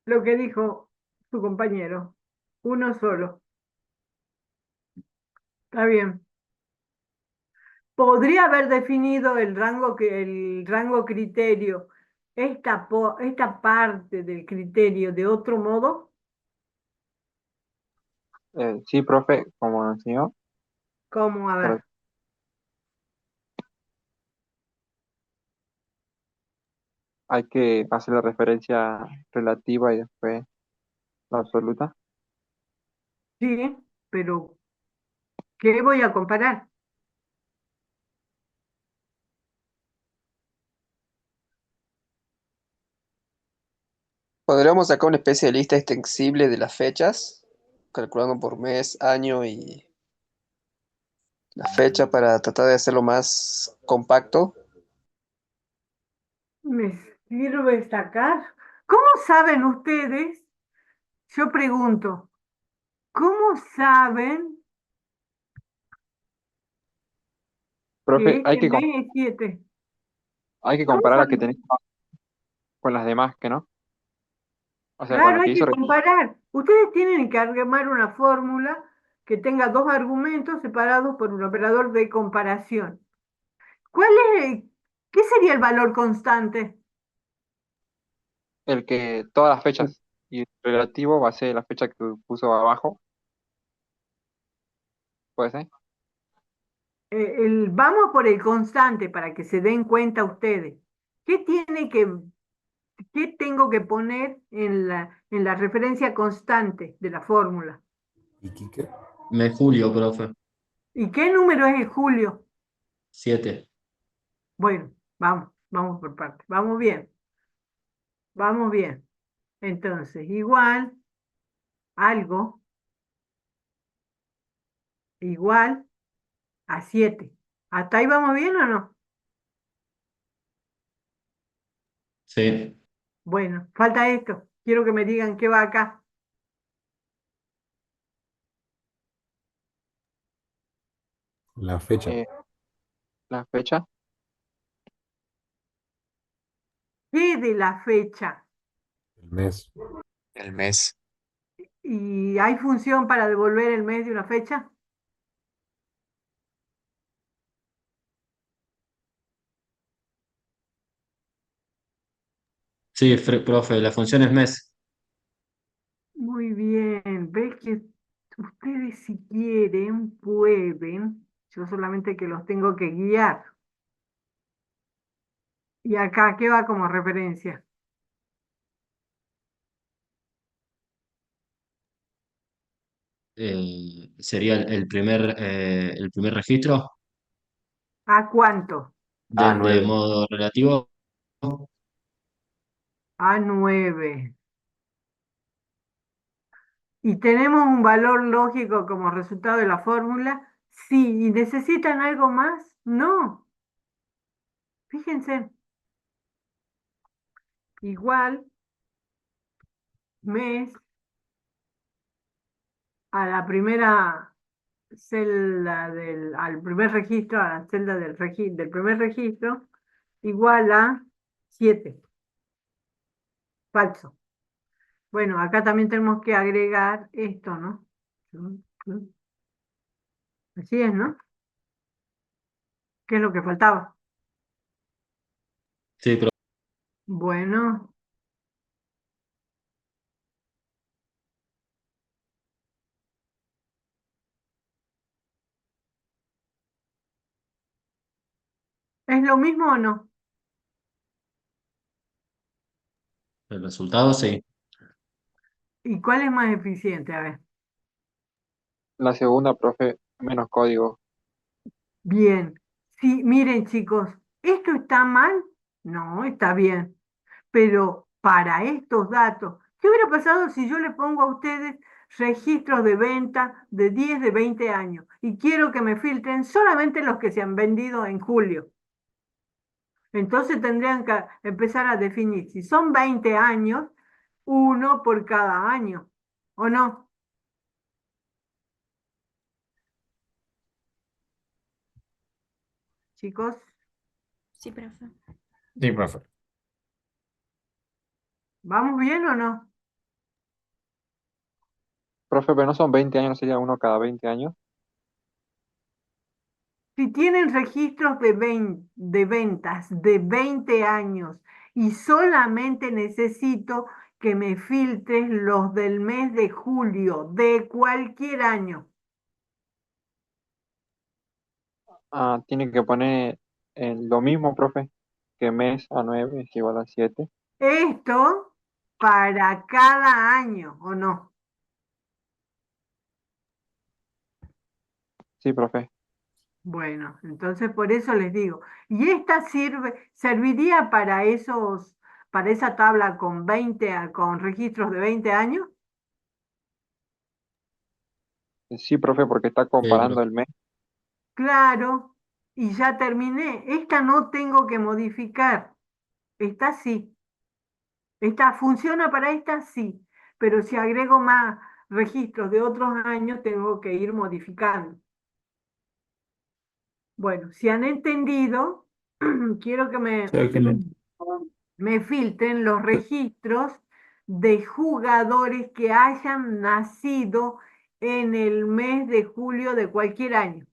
Lo que dijo su compañero. Uno solo. Está bien. ¿Podría haber definido el rango criterio, esta parte del criterio de otro modo? Sí, profe, como nos enseñó, ¿Cómo? A pero ver. hay que hacer la referencia relativa y después la absoluta. Sí, pero ¿qué voy a comparar? Podríamos sacar una especie de lista extensible de las fechas, calculando por mes, año y la fecha para tratar de hacerlo más compacto. ¿Me sirve sacar? ¿Cómo saben ustedes? Yo pregunto, ¿cómo saben que Profe, este mes es 7? hay que ¿Cómo comparar la que saben? tenés con las demás, que no. O sea, con Claro, la que hay que hizo. comparar. Ustedes tienen que armar una fórmula que tenga dos argumentos separados por un operador de comparación. ¿Cuál qué sería el valor constante? El que todas las fechas y el relativo va a ser la fecha que puso abajo, puede ser. Vamos por el constante para que se den cuenta ustedes. ¿Qué tiene que, qué tengo que poner en la referencia constante de la fórmula? Iquique. Mes julio, profe. ¿Y qué número es el julio? 7. Bueno, vamos por partes. Vamos bien, vamos bien. Entonces, igual, algo, igual a 7. ¿Hasta ahí vamos bien o no? Sí. Bueno, falta esto. Quiero que me digan qué va acá. La fecha. Eh, la fecha, ¿Qué de la fecha? El mes. El mes. ¿Y hay función para devolver el mes de una fecha? Sí, profe, la función es mes. Muy bien, ves que ustedes si quieren pueden, yo solamente que los tengo que guiar. Y acá, ¿qué va como referencia? Sería el primer registro ¿A cuánto? de A9. modo relativo. A 9. ¿Y tenemos un valor lógico como resultado de la fórmula? Sí. ¿Y necesitan algo más? No. Fíjense, igual mes a la primera celda al primer registro, a la celda del primer registro, igual a 7. Falso. Bueno, acá también tenemos que agregar esto, ¿no? Así es, ¿no? ¿Qué es lo que faltaba? Sí, Bueno, ¿Es lo mismo o no? El resultado sí. ¿Y cuál es más eficiente? A ver. La segunda, profe, menos código. Bien. Sí, miren, chicos, ¿esto está mal? No, está bien. Pero para estos datos, ¿qué hubiera pasado si yo le pongo a ustedes registros de venta de 10, de 20 años y quiero que me filtren solamente los que se han vendido en julio? Entonces tendrían que empezar a definir si son 20 años, uno por cada año, ¿o no? Chicos, Sí, profe. Sí, profe. ¿vamos bien o no? Profe, pero no son 20 años, sería uno cada 20 años. Si tienen registros de ventas de 20 años y solamente necesito que me filtres los del mes de julio de cualquier año. Ah, tiene que poner lo mismo, profe, que mes a 9 es igual a 7. Esto para cada año, ¿o no? Sí, profe. Bueno, entonces por eso les digo. Y esta serviría para para esa tabla con con registros de 20 años. Sí, profe, porque está Sí, comparando profe. el mes. Claro, y ya terminé. Esta no tengo que modificar. Esta sí. Esta funciona para esta sí. Pero si agrego más registros de otros años, tengo que ir modificando. Bueno, si han entendido, quiero que Exactamente. me filtren los registros de jugadores que hayan nacido en el mes de julio de cualquier año.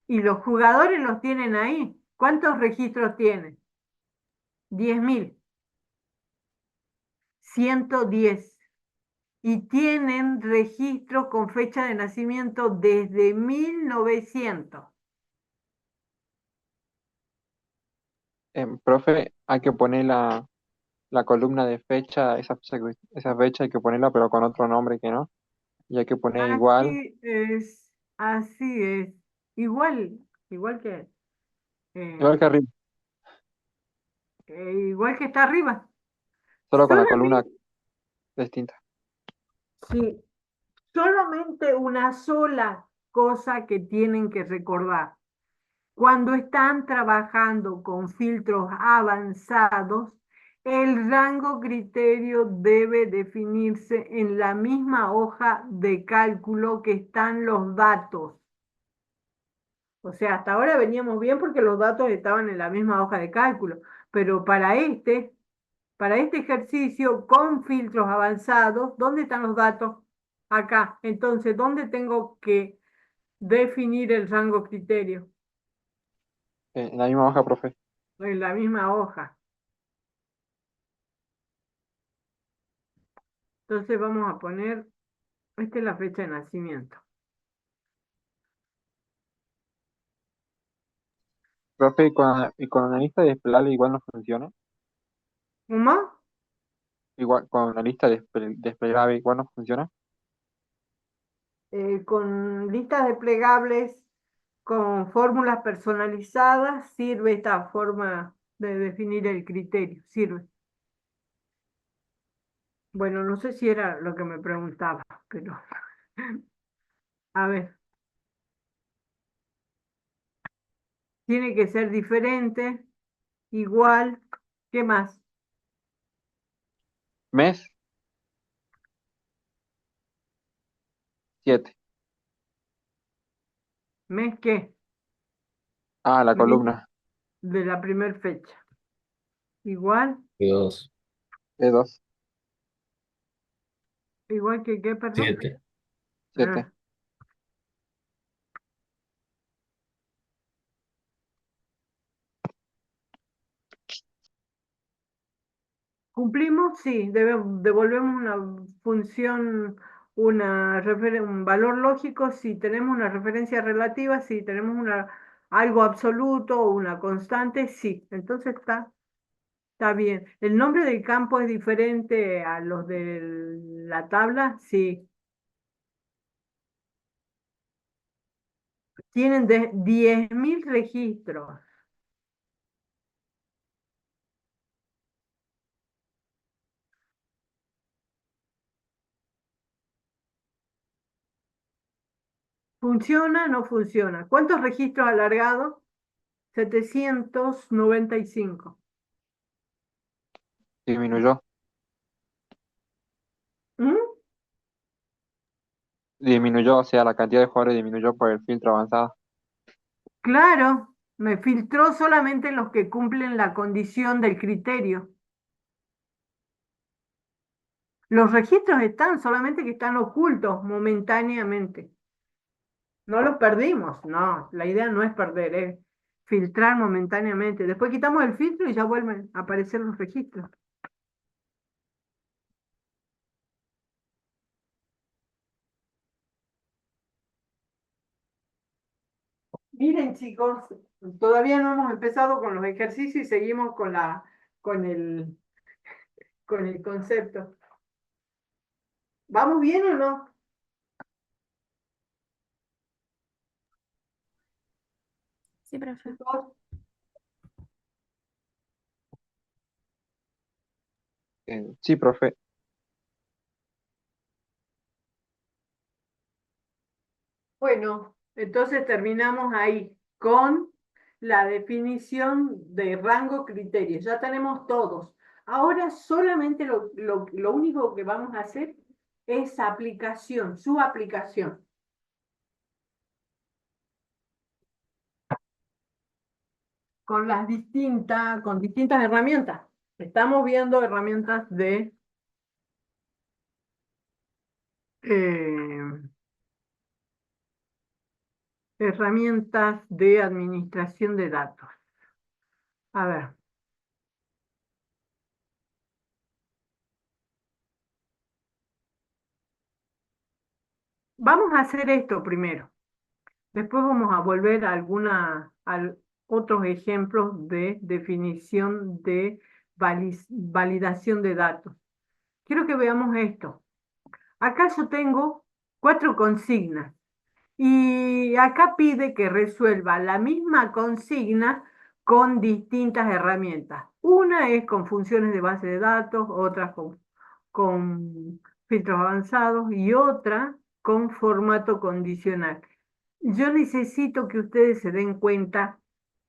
Y los jugadores los tienen ahí. ¿Cuántos registros tienen? 10.000. 110. Y tienen registro con fecha de nacimiento desde 1900. Profe, hay que poner la columna de fecha, esa fecha hay que ponerla, pero con otro nombre que no. Y hay que poner igual, Así es, así es. Igual, igual que, eh, igual que arriba, igual que está arriba. solo con la columna Solamente, distinta. sí, solamente una sola cosa que tienen que recordar. Cuando están trabajando con filtros avanzados, el rango criterio debe definirse en la misma hoja de cálculo que están los datos. O sea, hasta ahora veníamos bien porque los datos estaban en la misma hoja de cálculo, pero para este ejercicio con filtros avanzados, ¿dónde están los datos? Acá. Entonces, ¿dónde tengo que definir el rango criterio? En la misma hoja, profe. En la misma hoja. Entonces vamos a poner, esta es la fecha de nacimiento. Profe, y con la lista desplegable igual no funciona. ¿Cómo? Igual, con la lista desplegable igual no funciona. Con listas desplegables, con fórmulas personalizadas, sirve esta forma de definir el criterio, sirve. Bueno, no sé si era lo que me preguntaba, pero a ver, tiene que ser diferente, igual, ¿qué más? Mes, 7. ¿Mes qué? Ah, la Mes columna de la primer fecha. Igual, Dos, E2, igual que qué, perdón. 7. 7. Ah, ¿cumplimos? Sí, devolvemos una función, un valor lógico si tenemos una referencia relativa, si tenemos una algo absoluto o una constante, sí. Entonces está bien. ¿El nombre del campo es diferente a los de la tabla? Sí. Tienen 10.000 registros. ¿Funciona? ¿No funciona? ¿Cuántos registros alargados? 795. Disminuyó. ¿Mm? Disminuyó, o sea, la cantidad de jugadores disminuyó por el filtro avanzado. Claro, me filtró solamente los que cumplen la condición del criterio. Los registros están, solamente que están ocultos momentáneamente. No los perdimos, no, la idea no es perder, es filtrar momentáneamente. Después quitamos el filtro y ya vuelven a aparecer los registros. Miren, chicos, todavía no hemos empezado con los ejercicios y seguimos con el, con el concepto. ¿Vamos bien o no? Sí, profe. Chicos, Sí, profe. bueno, entonces terminamos ahí con la definición de rango criterio. Ya tenemos todos. Ahora solamente lo único que vamos a hacer es aplicación, su aplicación. Con distintas herramientas. Estamos viendo herramientas eh, herramientas de administración de datos. A ver, vamos a hacer esto primero. Después vamos a volver a otros ejemplos de definición de validación de datos. Quiero que veamos esto. Acá yo tengo 4 consignas y acá pide que resuelva la misma consigna con distintas herramientas. Una es con funciones de base de datos, otra con filtros avanzados y otra con formato condicional. Yo necesito que ustedes se den cuenta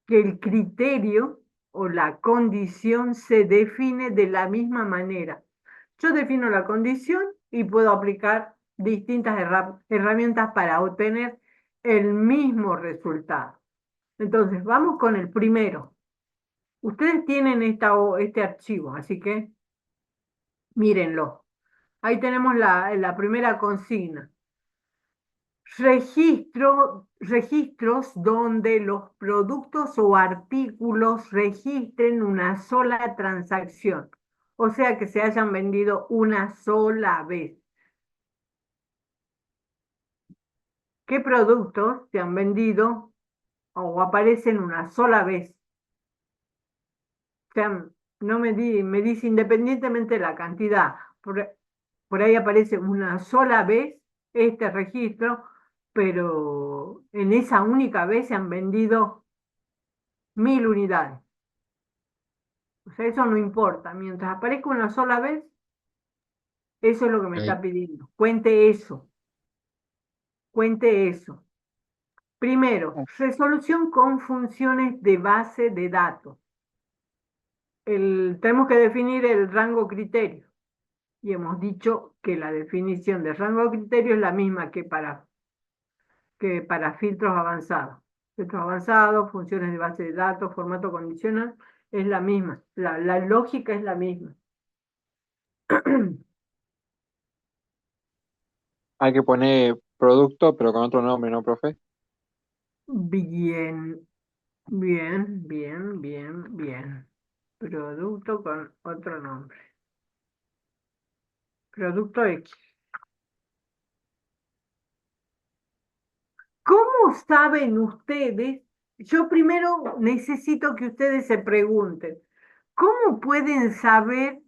que el criterio o la condición se define de la misma manera. Yo defino la condición y puedo aplicar distintas herramientas para obtener el mismo resultado. Entonces, vamos con el primero. Ustedes tienen este archivo, así que mírenlo. Ahí tenemos la primera consigna. Registros donde los productos o artículos registren una sola transacción, o sea que se hayan vendido una sola vez. ¿Qué productos se han vendido o aparecen una sola vez? O sea, no me dice independientemente de la cantidad, por ahí aparece una sola vez este registro, pero en esa única vez se han vendido 1000 unidades. O sea, eso no importa. Mientras aparezca una sola vez, eso es lo que me está Ok. pidiendo. Cuente eso. Cuente eso. Primero, resolución con funciones de base de datos. Tenemos que definir el rango criterio. Y hemos dicho que la definición de rango criterio es la misma que para filtros avanzados. Filtros avanzados, funciones de base de datos, formato condicional, es la misma. La lógica es la misma. Hay que poner producto, pero con otro nombre, ¿no, profe? Bien, bien. Producto con otro nombre. Producto X. ¿Cómo saben ustedes yo primero necesito que ustedes se pregunten, ¿cómo pueden saber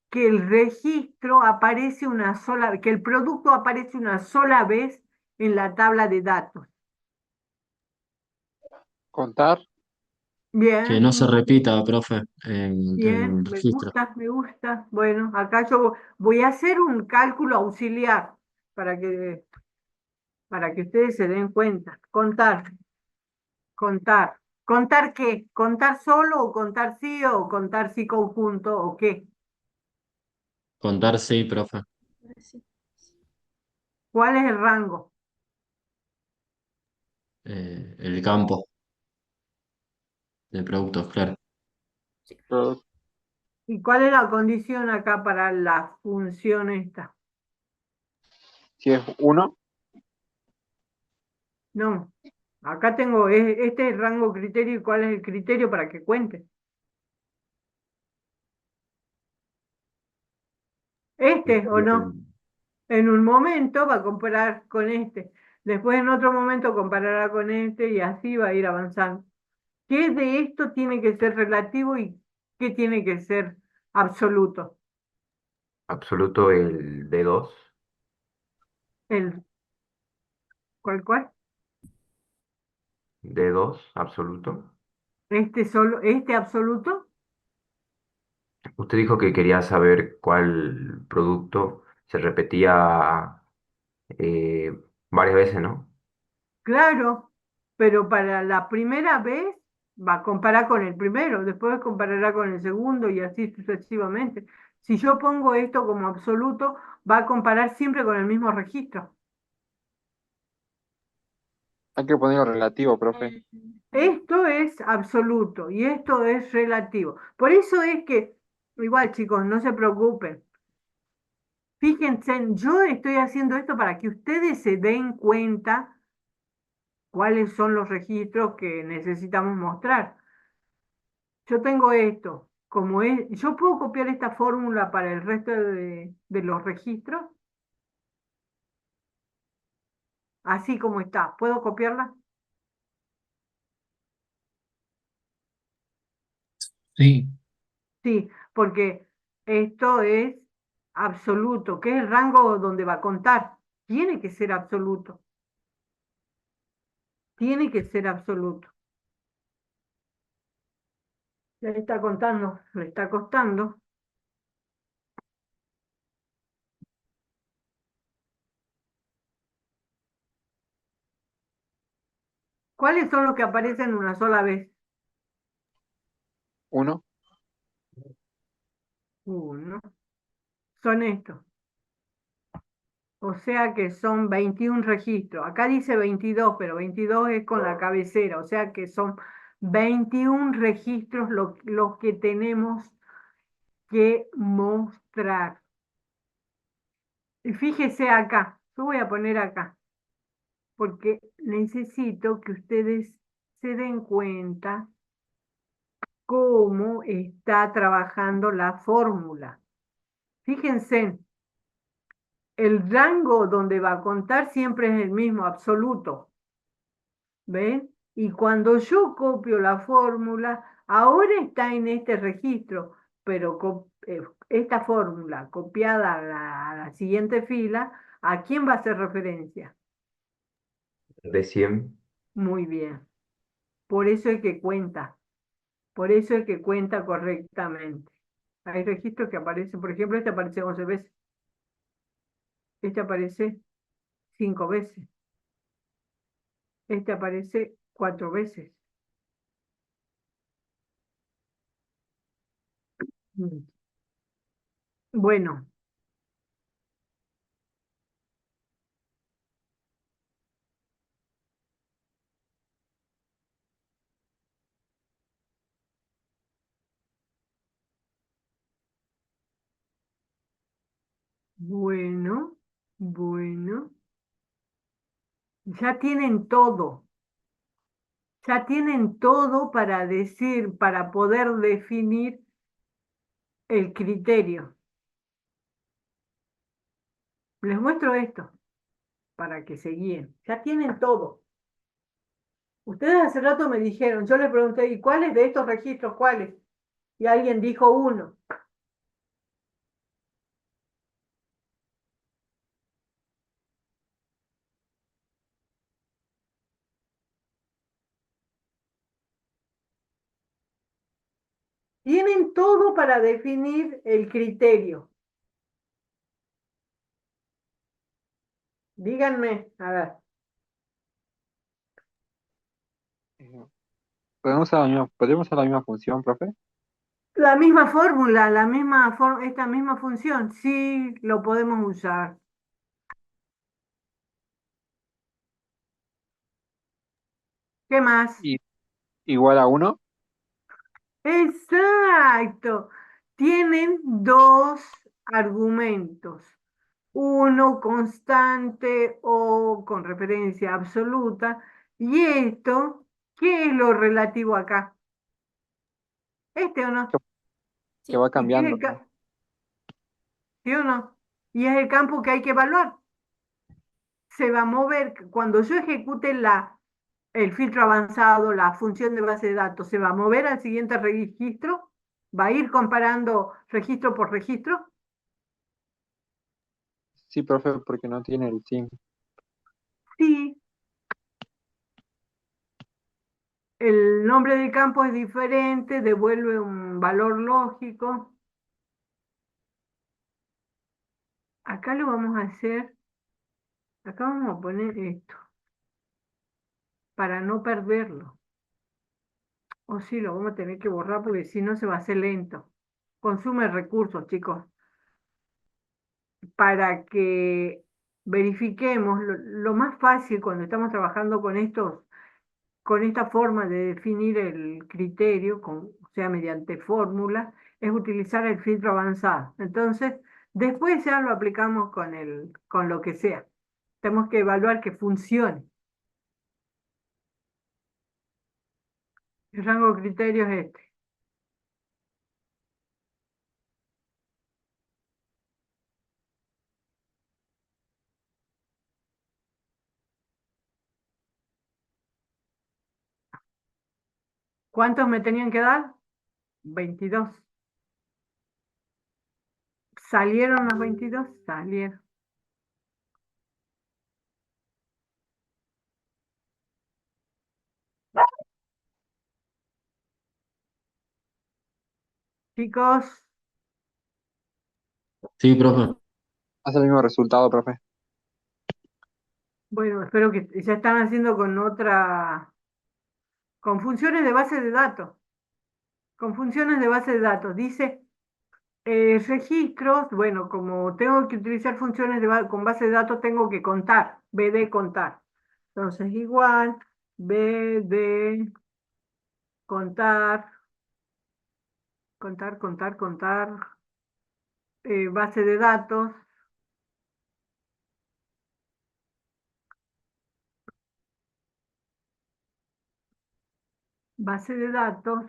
que el registro aparece una sola, que el producto aparece una sola vez en la tabla de datos? Contar, Que Bien, no se muy bien, repita, profe, en bien, el me registro. gusta, me gusta. Bueno, acá yo voy a hacer un cálculo auxiliar para que, para que ustedes se den cuenta. Contar, contar. ¿Contar qué? ¿Contar solo o contar sí o contar sí conjunto o qué? Contar sí, profe. Ahora sí. ¿Cuál es el rango? El campo de productos, claro. pero ¿Y cuál es la condición acá para la función esta? si es 1, No, acá tengo, este es el rango criterio y cuál es el criterio para que cuente. Este o no. En un momento va a comparar con este, después en otro momento comparará con este y así va a ir avanzando. ¿Qué de esto tiene que ser relativo y qué tiene que ser absoluto? Absoluto el D2. El, ¿cuál? D2, absoluto. Este solo, este absoluto. Usted dijo que quería saber cuál producto se repetía eh, varias veces, ¿no? Claro, pero para la primera vez va a comparar con el primero, después comparará con el segundo y así sucesivamente. Si yo pongo esto como absoluto, va a comparar siempre con el mismo registro. hay que ponerlo relativo, profe. Esto es absoluto y esto es relativo. Por eso es que, igual chicos, no se preocupen. Fíjense, yo estoy haciendo esto para que ustedes se den cuenta cuáles son los registros que necesitamos mostrar. Yo tengo esto, como es, yo puedo copiar esta fórmula para el resto de los registros, así como está. ¿Puedo copiarla? Sí, Sí, porque esto es absoluto, que es el rango donde va a contar. Tiene que ser absoluto, tiene que ser absoluto. Le está contando, le está costando. ¿Cuáles son los que aparecen una sola vez? 1, Uno. Son estos. O sea que son 21 registros. Acá dice 22, pero 22 es con la cabecera. O sea que son 21 registros los que tenemos que mostrar. Y fíjese acá, yo voy a poner acá, porque necesito que ustedes se den cuenta cómo está trabajando la fórmula. Fíjense, el rango donde va a contar siempre es el mismo, absoluto. ¿Ven? Y cuando yo copio la fórmula, ahora está en este registro, pero esta fórmula copiada a la siguiente fila, ¿a quién va a hacer referencia? D100. Muy bien. Por eso es que cuenta. Por eso es que cuenta correctamente. Hay registros que aparecen, por ejemplo, este aparece 11 veces. Este aparece 5 veces. Este aparece 4 veces. Mm. Bueno, bueno, bueno. Ya tienen todo. Ya tienen todo para decir, para poder definir el criterio. Les muestro esto para que se guíen. Ya tienen todo. Ustedes hace rato me dijeron, yo les pregunté, ¿y cuáles de estos registros, cuáles? Y alguien dijo uno. Tienen todo para definir el criterio. Díganme, a ver. Eh, ¿podemos usar la misma función, profe? La misma fórmula, esta misma función, sí lo podemos usar. ¿Qué más? Y, igual a 1. Exacto. Tienen dos argumentos. Uno constante o con referencia absoluta. Y esto, ¿qué es lo relativo acá? ¿Este o no? Que va Sí. ¿Y qué es cambiando. ¿Sí o no? Y es el campo que hay que evaluar. Se va a mover, cuando yo ejecute el filtro avanzado, la función de base de datos, se va a mover al siguiente registro, va a ir comparando registro por registro. Sí, profe, porque no tiene el sim. Sí, el nombre del campo es diferente, devuelve un valor lógico. Acá lo vamos a hacer, acá vamos a poner esto, para no perderlo. O sí, lo vamos a tener que borrar porque si no se va a hacer lento. Consume recursos, chicos, para que verifiquemos lo más fácil cuando estamos trabajando con esta forma de definir el criterio, o sea, mediante fórmulas, es utilizar el filtro avanzado. Entonces, después ya lo aplicamos con lo que sea. Tenemos que evaluar que funcione. El rango de criterio es este. ¿Cuántos me tenían que dar? 22. ¿Salieron los 22? Salieron. Chicos, Sí, profe. Hace el mismo resultado, profe. bueno, espero que ya están haciendo con funciones de base de datos. Con funciones de base de datos. Dice registros, bueno, como tengo que utilizar funciones con base de datos, tengo que contar, BD contar. Entonces, igual, BD contar, contar, base de datos, base de datos,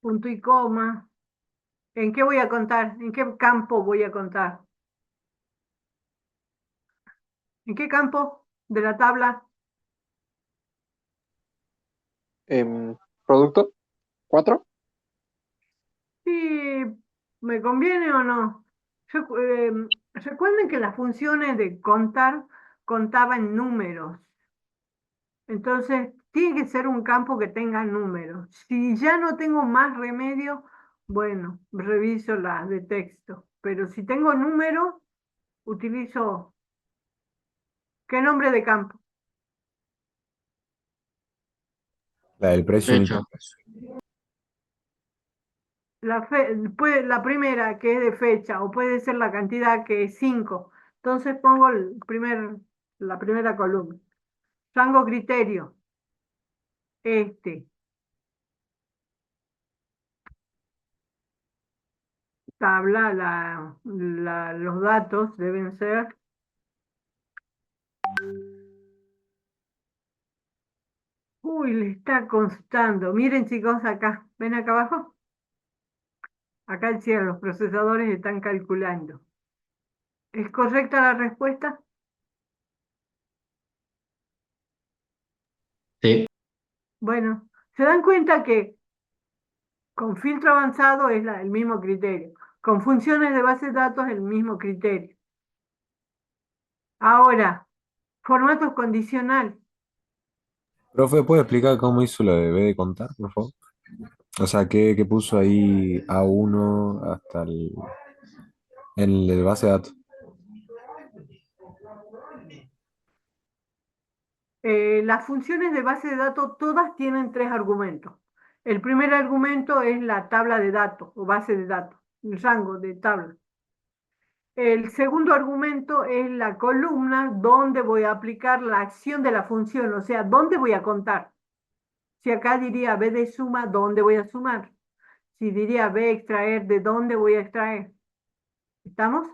punto y coma. ¿En qué voy a contar? ¿En qué campo voy a contar? ¿En qué campo de la tabla? ¿Producto? ¿4? Sí, ¿me conviene o no? Recuerden que las funciones de contar contaban números. Entonces, tiene que ser un campo que tenga números. Si ya no tengo más remedio, bueno, reviso las de texto. Pero si tengo números, utilizo ¿qué nombre de campo? La del precio Fecha. unitario. La primera, que es de fecha, o puede ser la cantidad que es 5. Entonces pongo la primera columna. Rango criterio, este. Tabla, los datos deben ser. Uy, le está constando. Miren, chicos, acá. ¿Ven acá abajo? Acá el cielo, los procesadores están calculando. ¿Es correcta la respuesta? Bueno, se dan cuenta que con filtro avanzado es el mismo criterio. Con funciones de base de datos el mismo criterio. Ahora, formatos condicionales. Profe, ¿puede explicar cómo hizo lo de B de contar, por favor? O sea, ¿qué puso ahí A1 hasta el base de datos? Las funciones de base de datos todas tienen tres argumentos. El primer argumento es la tabla de datos o base de datos, el rango de tabla. El segundo argumento es la columna donde voy a aplicar la acción de la función, o sea, dónde voy a contar. Si acá diría B de suma, ¿dónde voy a sumar? Si diría B extraer, ¿de dónde voy a extraer? ¿Estamos?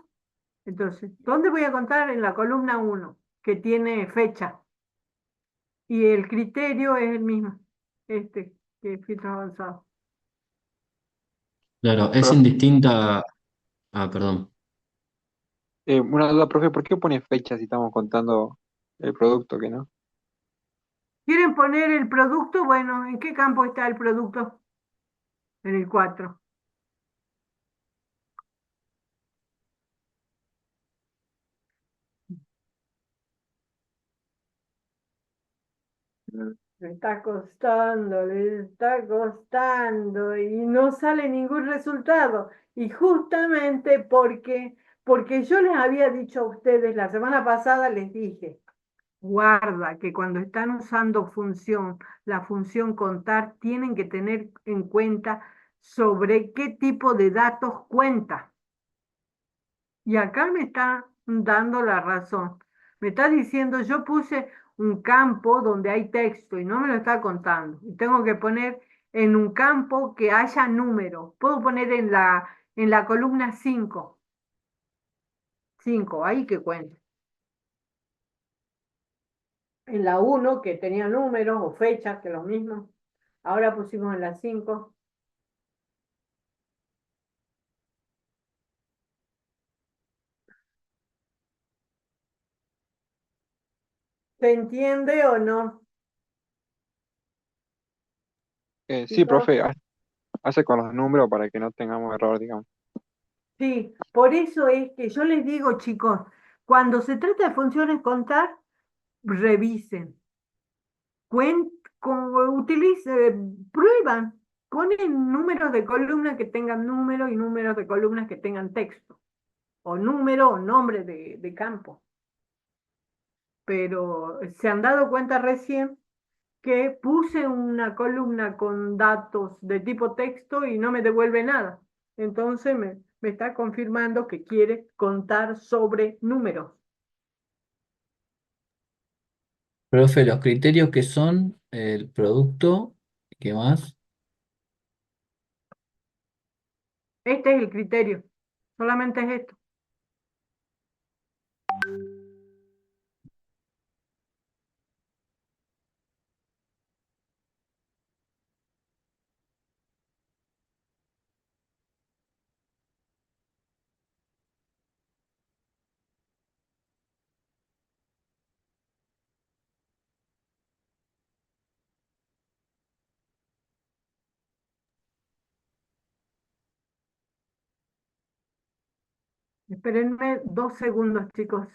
Entonces, ¿dónde voy a contar? En la columna 1, que tiene fecha. Y el criterio es el mismo, este, que es filtro avanzado. Claro, es Profe, indistinta. Ah, perdón. una duda, profe, ¿por qué pone fecha si estamos contando el producto, que no? ¿Quieren poner el producto? Bueno, ¿en qué campo está el producto? En el 4. Le está costando y no sale ningún resultado. Y justamente porque yo les había dicho a ustedes la semana pasada, les dije, guarda que cuando están usando la función contar, tienen que tener en cuenta sobre qué tipo de datos cuenta. Y acá me está dando la razón. Me está diciendo, yo puse un campo donde hay texto y no me lo está contando. Y tengo que poner en un campo que haya números. Puedo poner en la columna 5, 5 ahí que cuente. En la 1 que tenía números o fechas, que lo mismo. Ahora pusimos en la 5. ¿Se entiende o no? Sí, Chicos, profe, hace con los números para que no tengamos error, digamos. sí, por eso es que yo les digo, chicos, cuando se trata de funciones contar, revisen, prueban, ponen números de columnas que tengan números y números de columnas que tengan texto, o número o nombre de campo. Pero se han dado cuenta recién que puse una columna con datos de tipo texto y no me devuelve nada. Entonces me está confirmando que quiere contar sobre números. Profe, los criterios que son el producto, ¿qué más? Este es el criterio, solamente es esto. Espérenme 2 segundos, chicos.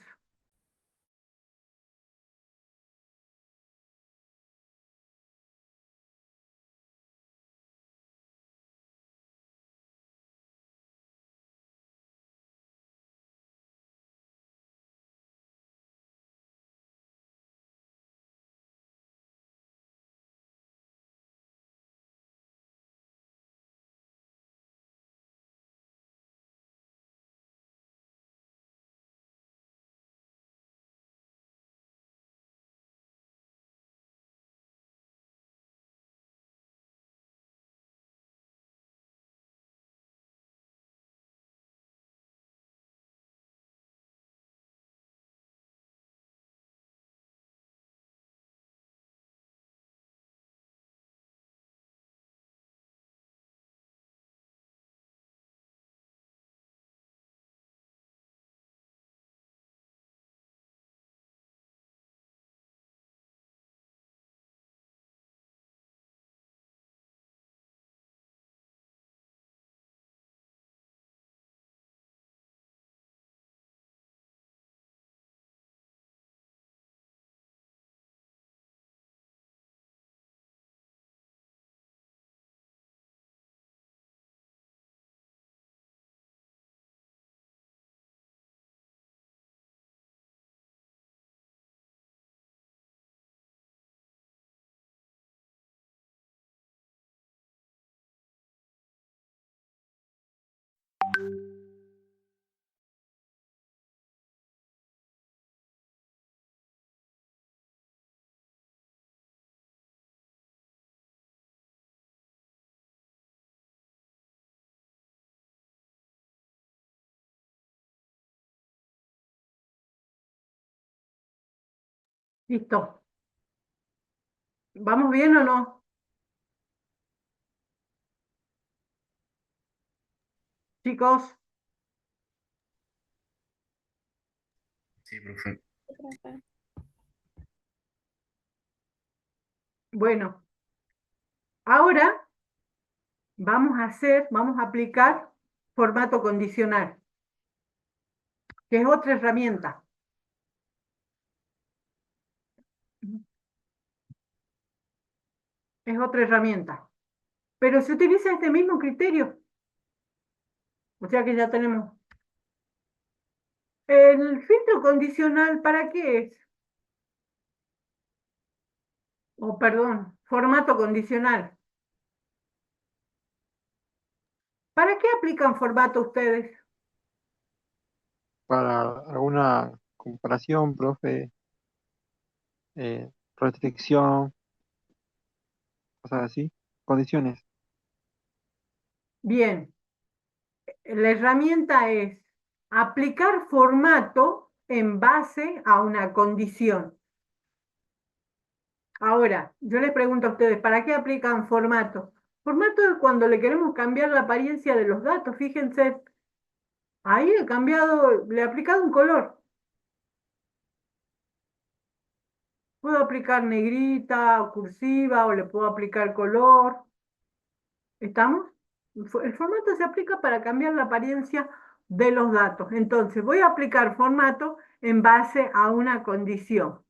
Listo. ¿Vamos bien o no? Chicos, Sí, profe. Sí, profe. bueno, ahora vamos a aplicar formato condicional, que es otra herramienta. Es otra herramienta. Pero se utiliza este mismo criterio. O sea que ya tenemos. ¿El filtro condicional para qué es? O perdón, formato condicional. ¿Para qué aplican formato ustedes? Para alguna comparación, profe, restricción, cosas así, condiciones. Bien, la herramienta es aplicar formato en base a una condición. Ahora, yo les pregunto a ustedes, ¿para qué aplican formato? Formato es cuando le queremos cambiar la apariencia de los datos. Fíjense, ahí he cambiado, le he aplicado un color. Puedo aplicar negrita o cursiva o le puedo aplicar color. ¿Estamos? El formato se aplica para cambiar la apariencia de los datos. Entonces, voy a aplicar formato en base a una condición.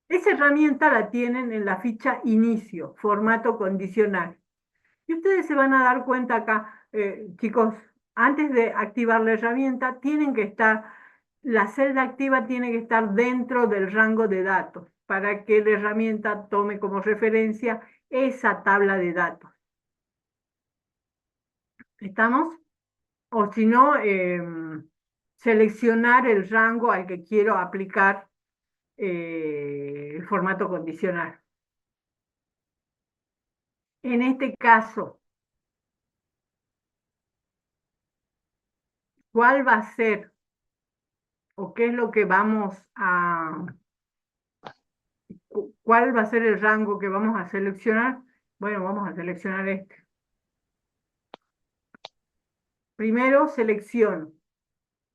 Esa herramienta la tienen en la ficha inicio, formato condicional. Y ustedes se van a dar cuenta acá, chicos, antes de activar la herramienta, la celda activa tiene que estar dentro del rango de datos para que la herramienta tome como referencia esa tabla de datos. ¿Estamos? O si no, seleccionar el rango al que quiero aplicar el formato condicional. En este caso, ¿cuál va a ser o qué es lo que cuál va a ser el rango que vamos a seleccionar? Bueno, vamos a seleccionar este. Primero selecciono.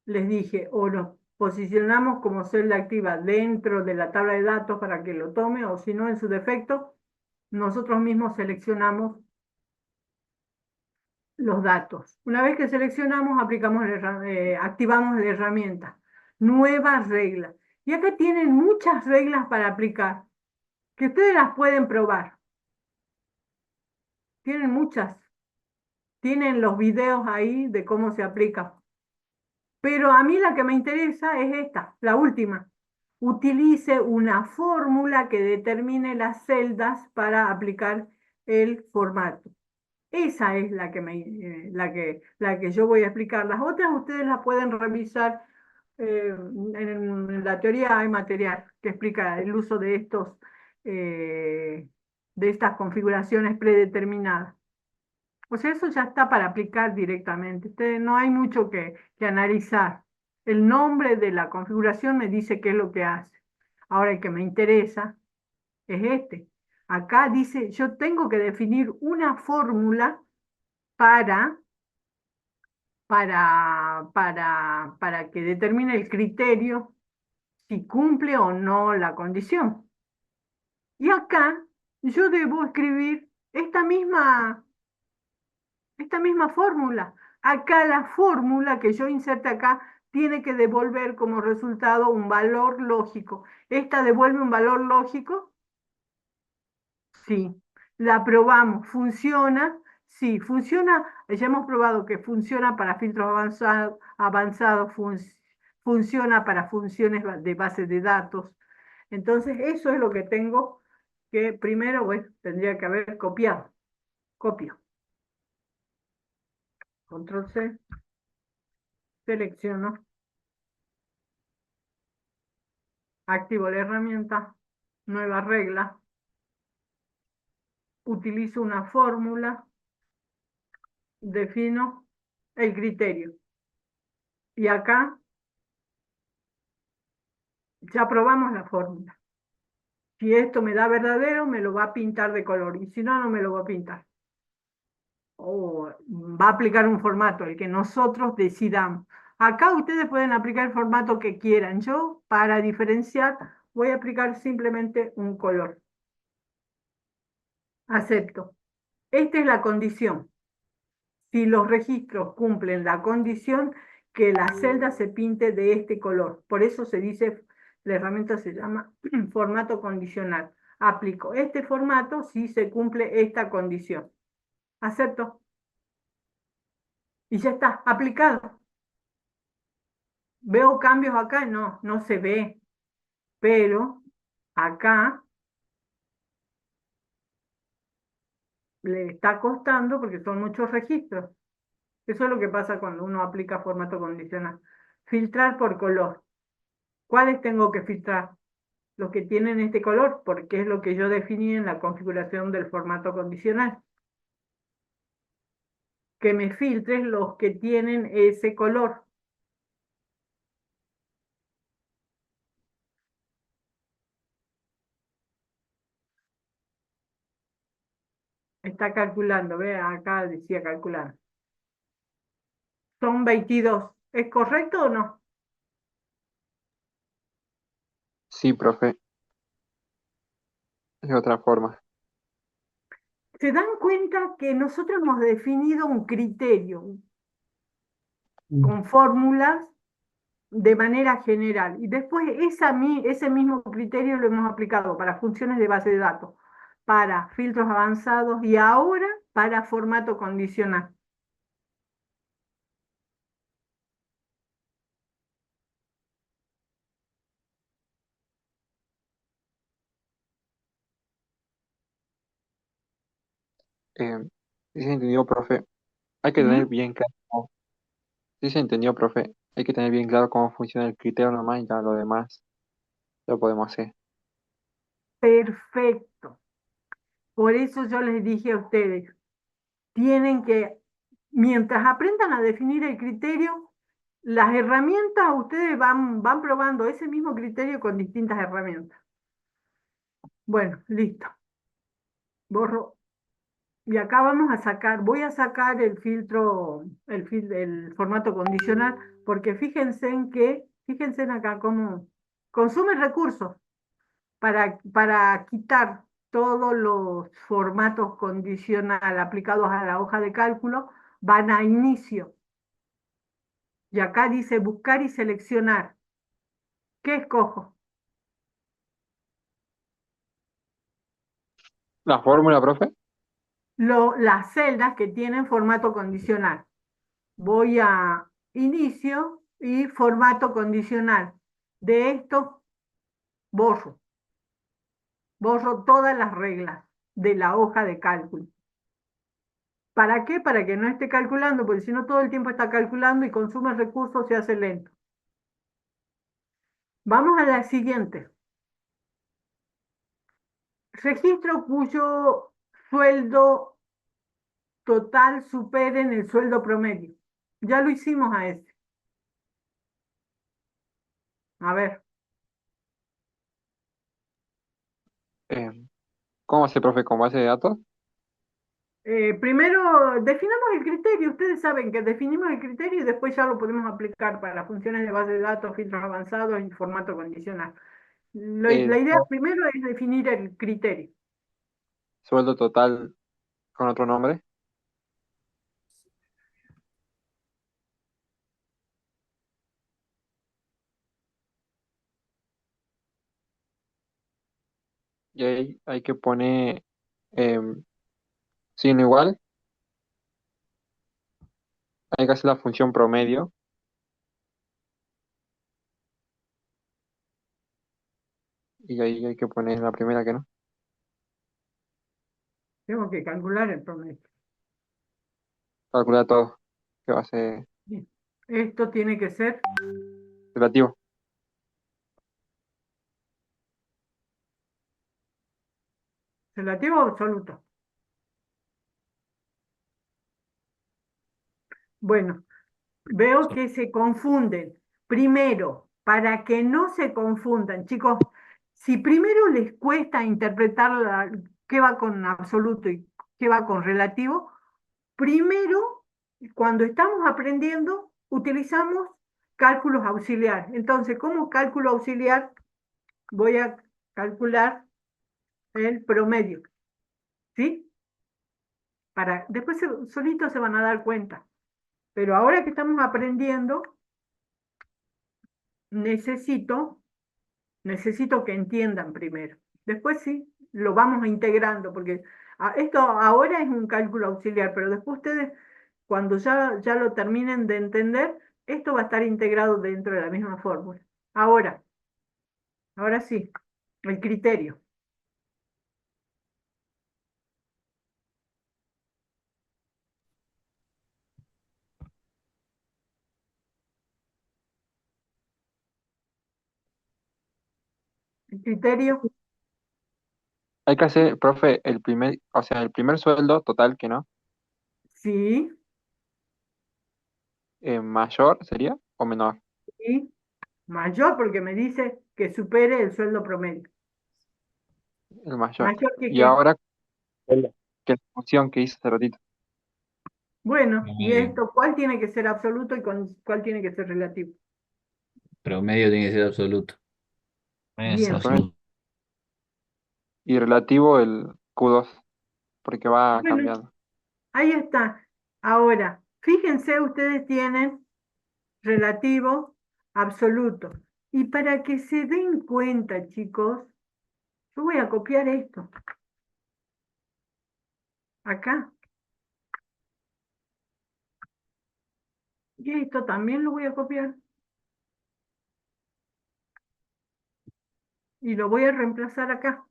Les dije, o nos posicionamos como celda activa dentro de la tabla de datos para que lo tome, o si no, en su defecto, nosotros mismos seleccionamos los datos. Una vez que seleccionamos, activamos la herramienta. Nuevas reglas. Y acá tienen muchas reglas para aplicar, que ustedes las pueden probar. Tienen muchas. Tienen los videos ahí de cómo se aplica. Pero a mí la que me interesa es esta, la última. Utilice una fórmula que determine las celdas para aplicar el formato. Esa es la que yo voy a explicar. Las otras ustedes las pueden revisar. En la teoría hay material que explica el uso eh, de estas configuraciones predeterminadas. O sea, eso ya está para aplicar directamente. No hay mucho que analizar. El nombre de la configuración me dice qué es lo que hace. Ahora el que me interesa es este. Acá dice, yo tengo que definir una fórmula para, para que determine el criterio si cumple o no la condición. Y acá yo debo escribir esta misma fórmula. Acá la fórmula que yo inserte acá tiene que devolver como resultado un valor lógico. ¿Esta devuelve un valor lógico? Sí. La probamos. ¿Funciona? Sí, funciona. Ya hemos probado que funciona para filtros avanzados, funciona para funciones de base de datos. Entonces, eso es lo que tengo que primero, bueno, tendría que haber copiado. Copio. Control C. Selecciono. Activo la herramienta. Nueva regla. Utilizo una fórmula. Defino el criterio. Y acá ya probamos la fórmula. Si esto me da verdadero, me lo va a pintar de color, y si no, no me lo va a pintar. O va a aplicar un formato, el que nosotros decidamos. Acá ustedes pueden aplicar el formato que quieran. Yo, para diferenciar, voy a aplicar simplemente un color. Acepto. Esta es la condición. Si los registros cumplen la condición, que la celda se pinte de este color. Por eso se dice, la herramienta se llama formato condicional. Aplico este formato si se cumple esta condición. Acepto. Y ya está, aplicado. ¿Veo cambios acá? No, no se ve. Pero acá le está costando porque son muchos registros. Eso es lo que pasa cuando uno aplica formato condicional. Filtrar por color. ¿Cuáles tengo que filtrar? Los que tienen este color, porque es lo que yo definí en la configuración del formato condicional. Que me filtres los que tienen ese color. Está calculando, ve, acá decía calcular. Son 22. ¿Es correcto o no? Sí, profe, de otra forma. Se dan cuenta que nosotros hemos definido un criterio con fórmulas de manera general. Y después ese mismo criterio lo hemos aplicado para funciones de base de datos, para filtros avanzados y ahora para formato condicional. Eh, sí se entendió, profe. Hay que tener ¿Mm? bien claro. Sí se entendió, profe. Hay que tener bien claro cómo funciona el criterio nomás y ya lo demás lo podemos hacer. Perfecto. Por eso yo les dije a ustedes, tienen que, mientras aprendan a definir el criterio, las herramientas, ustedes van probando ese mismo criterio con distintas herramientas. Bueno, listo. Borro. Y acá vamos a sacar, voy a sacar el filtro, el formato condicional, porque fíjense en acá cómo consume recursos para quitar todos los formatos condicional aplicados a la hoja de cálculo, van a inicio. Y acá dice buscar y seleccionar. ¿Qué escojo? ¿La fórmula, profe? Las celdas que tienen formato condicional. Voy a inicio y formato condicional. De esto borro todas las reglas de la hoja de cálculo. ¿Para qué? Para que no esté calculando, porque si no todo el tiempo está calculando y consume recursos, se hace lento. Vamos a la siguiente. Registro cuyo sueldo total supere en el sueldo promedio. Ya lo hicimos a ese. A ver. Eh, ¿Cómo hace, profe, con base de datos? Primero definamos el criterio. Ustedes saben que definimos el criterio y después ya lo podemos aplicar para funciones de base de datos, filtros avanzados y formato condicional. La El idea primero es definir el criterio. sueldo total con otro nombre. Y ahí hay que poner signo igual. Hay que hacer la función promedio. Y ahí hay que poner la primera que no. Tengo que calcular el promedio. Calcular todo. Que va a ser Bien. Esto tiene que ser relativo. relativo o absoluto. Bueno, veo que se confunden. Primero, para que no se confundan, chicos, Si primero les cuesta interpretar qué va con absoluto y qué va con relativo, primero, cuando estamos aprendiendo, utilizamos cálculos auxiliares. Entonces, como cálculo auxiliar, voy a calcular el promedio, ¿sí? Después solitos se van a dar cuenta. Pero ahora que estamos aprendiendo, necesito que entiendan primero. Después sí, lo vamos integrando, porque esto ahora es un cálculo auxiliar, pero después ustedes, cuando ya lo terminen de entender, esto va a estar integrado dentro de la misma fórmula. Ahora sí, el criterio. El criterio, Hay que hacer, profe, el primer sueldo total que no, sí, mayor sería o menor, sí, mayor porque me dice que supere el sueldo promedio. el mayor. ¿Mayor que Y qué? ahora, que la función que hice hace ratito, Bueno, y Promedio. esto, ¿cuál tiene que ser absoluto y cuál tiene que ser relativo? Promedio tiene que ser absoluto. Es Bien, promedio. absoluto. Y relativo el Q2, porque va bueno, cambiando. ahí está. Ahora, fíjense, ustedes tienen relativo, absoluto. Y para que se den cuenta, chicos, yo voy a copiar esto. Acá. Y esto también lo voy a copiar. Y lo voy a reemplazar acá.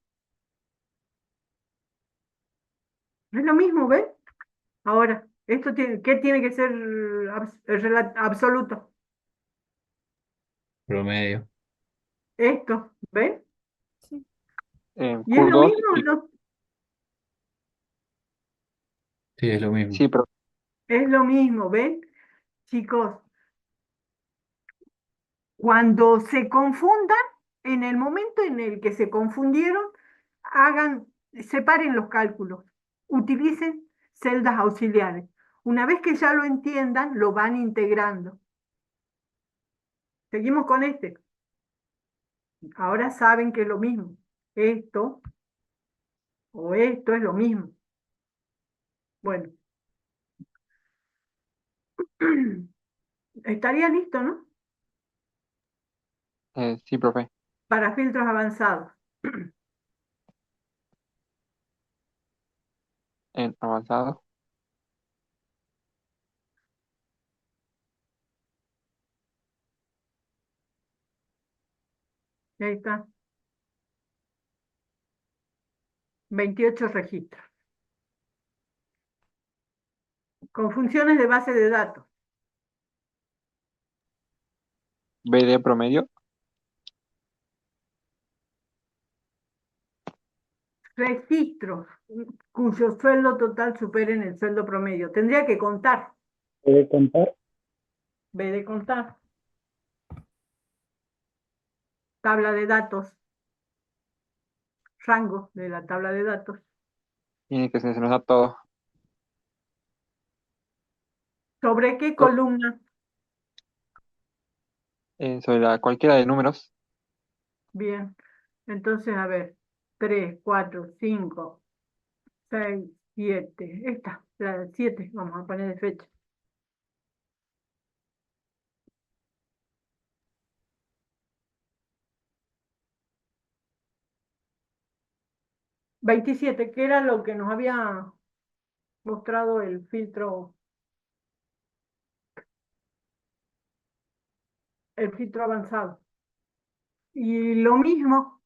Es lo mismo, ¿ven? Ahora, ¿qué tiene que ser absoluto? Promedio. Esto, ¿ven? Sí. Y es lo Q2, mismo, ¿no? Sí, es lo mismo. sí, pero Es lo mismo, ¿ven? Chicos, cuando se confundan, en el momento en el que se confundieron, separen los cálculos, utilicen celdas auxiliares. Una vez que ya lo entiendan, lo van integrando. Seguimos con este. Ahora saben que es lo mismo. Esto o esto es lo mismo. Bueno, estaría listo, ¿no? sí, profe, Para filtros avanzados. en avanzado. Ahí está. 28 registros. Con funciones de base de datos. BD promedio, Registros cuyo sueldo total superen el sueldo promedio. Tendría que contar. ¿Puede contar? B de contar. Tabla de datos. Rango de la tabla de datos. tiene que se nos da todo. ¿Sobre qué To- columna? sobre cualquiera de números, Bien. Entonces, a ver. 3, 4, 5, 6, 7. Esta, la 7. Vamos a poner de fecha. 27, que era lo que nos había mostrado el filtro avanzado. Y lo mismo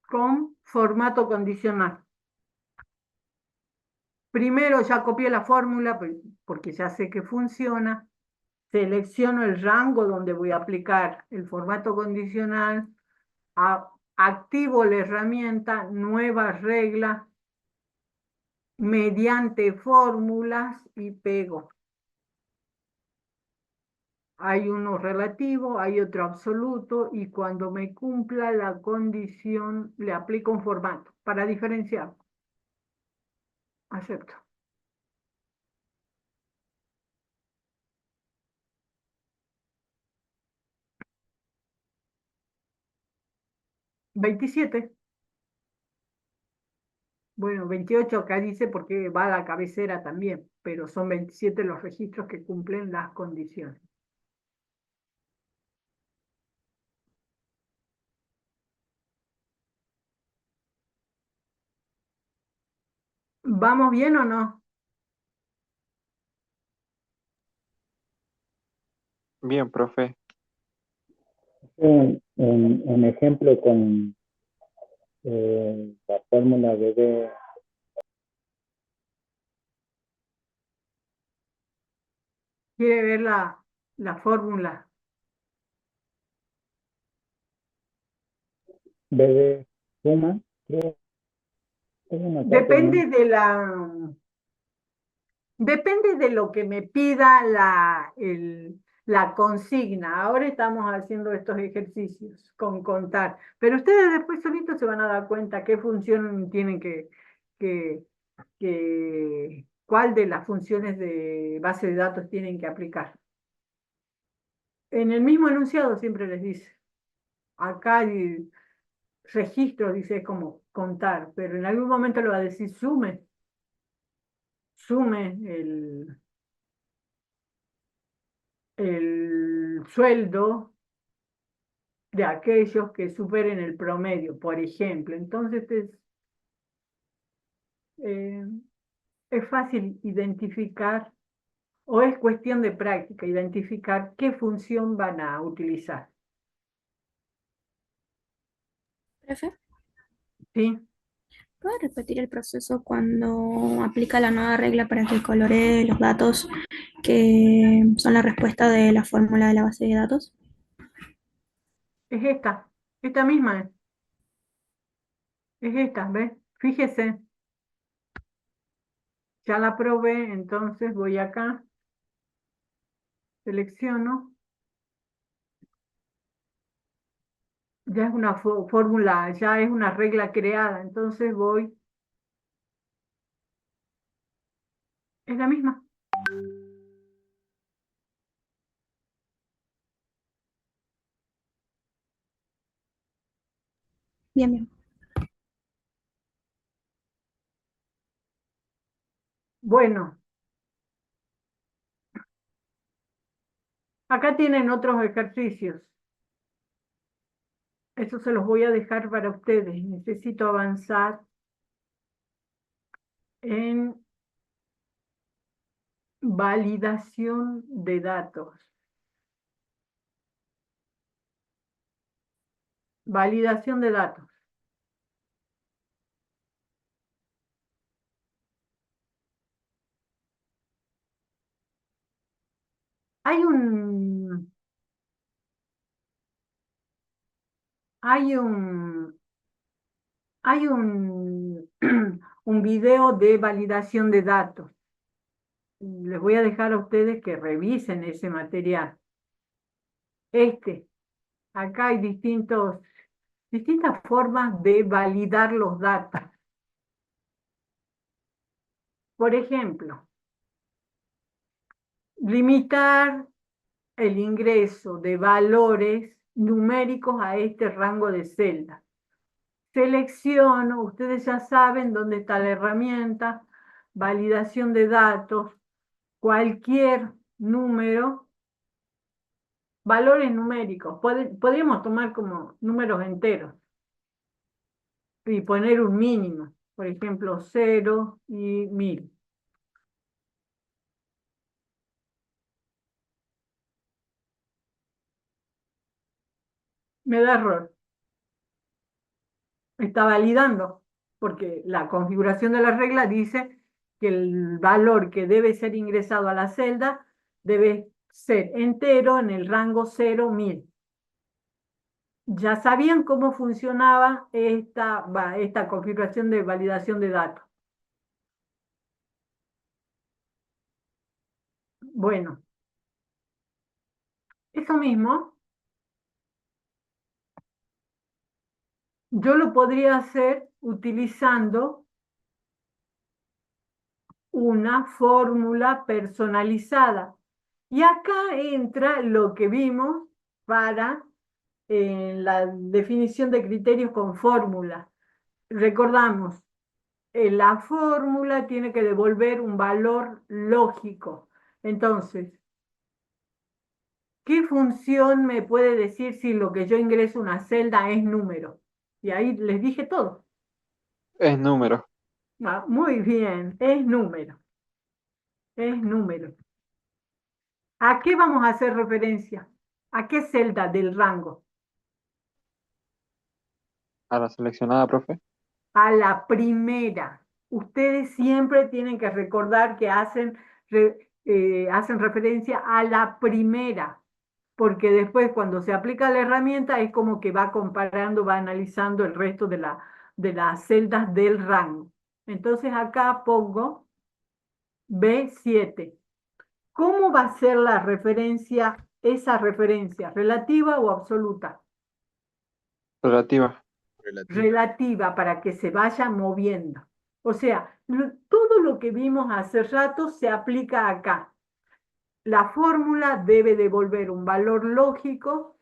con formato condicional. Primero ya copié la fórmula porque ya sé que funciona. Selecciono el rango donde voy a aplicar el formato condicional. Activo la herramienta nuevas reglas mediante fórmulas y pego. Hay uno relativo, hay otro absoluto, y cuando me cumpla la condición, le aplico un formato para diferenciar. Acepto. ¿27? Bueno, 28 acá dice porque va a la cabecera también, pero son 27 los registros que cumplen las condiciones. ¿Vamos bien o no? Bien, profe. Un ejemplo con la fórmula de B, ¿Quiere ver la fórmula? B de suma, creo, es una parte, ¿no? Depende de lo que me pida la consigna. Ahora estamos haciendo estos ejercicios con contar, pero ustedes después solitos se van a dar cuenta qué función tienen que, cuál de las funciones de base de datos tienen que aplicar. En el mismo enunciado siempre les dice, acá hay registro, dice, es como contar, pero en algún momento le va a decir sume el sueldo de aquellos que superen el promedio, por ejemplo. Entonces eh, es fácil identificar, o es cuestión de práctica, identificar qué función van a utilizar. Profe, ¿Sí? ¿puede repetir el proceso cuando aplica la nueva regla para que coloree los datos que son la respuesta de la fórmula de la base de datos? Es esta misma es esta, ¿ves? Fíjese, ya la probé, entonces voy acá, selecciono, ya es una fórmula, ya es una regla creada, entonces voy, es la misma. Bien, bien. Bueno, acá tienen otros ejercicios. Eso se los voy a dejar para ustedes. Necesito avanzar en validación de datos. Validación de datos. Hay un, hay un, hay un, un video de validación de datos. Les voy a dejar a ustedes que revisen ese material. Acá hay distintas formas de validar los datos. Por ejemplo, limitar el ingreso de valores numéricos a este rango de celda. Selecciono, ustedes ya saben dónde está la herramienta, validación de datos, cualquier número, valores numéricos. Podríamos tomar como números enteros y poner un mínimo, por ejemplo, 0 y 1000. Me da error. Está validando, porque la configuración de la regla dice que el valor que debe ser ingresado a la celda debe ser entero en el rango 0, 1000. Ya sabían cómo funcionaba esta configuración de validación de datos. Bueno, Eso mismo, yo lo podría hacer utilizando una fórmula personalizada. Y acá entra lo que vimos para la definición de criterios con fórmula. Recordamos, la fórmula tiene que devolver un valor lógico. Entonces, ¿qué función me puede decir si lo que yo ingreso a una celda es número? Y ahí les dije todo. Es número. Ah, muy bien, es número. Es número. ¿A qué vamos a hacer referencia? ¿A qué celda del rango? A la seleccionada, profe. A la primera. Ustedes siempre tienen que recordar que hacen referencia a la primera, porque después cuando se aplica la herramienta es como que va comparando, va analizando el resto de las celdas del rango. Entonces acá pongo B7. ¿Cómo va a ser la referencia, esa referencia, relativa o absoluta? Relativa. Relativa para que se vaya moviendo. O sea, todo lo que vimos hace rato se aplica acá. La fórmula debe devolver un valor lógico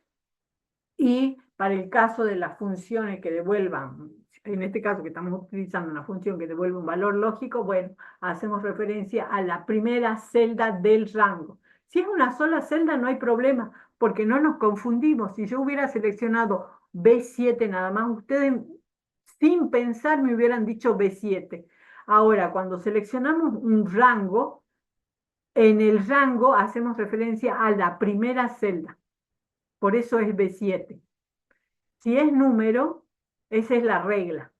y para el caso de las funciones que devuelvan, en este caso que estamos utilizando una función que devuelve un valor lógico, bueno, hacemos referencia a la primera celda del rango. Si es una sola celda no hay problema, porque no nos confundimos. Si yo hubiera seleccionado B7 nada más, ustedes sin pensar me hubieran dicho B7. Ahora, cuando seleccionamos un rango, en el rango hacemos referencia a la primera celda. Por eso es B7. Si es número, esa es la regla.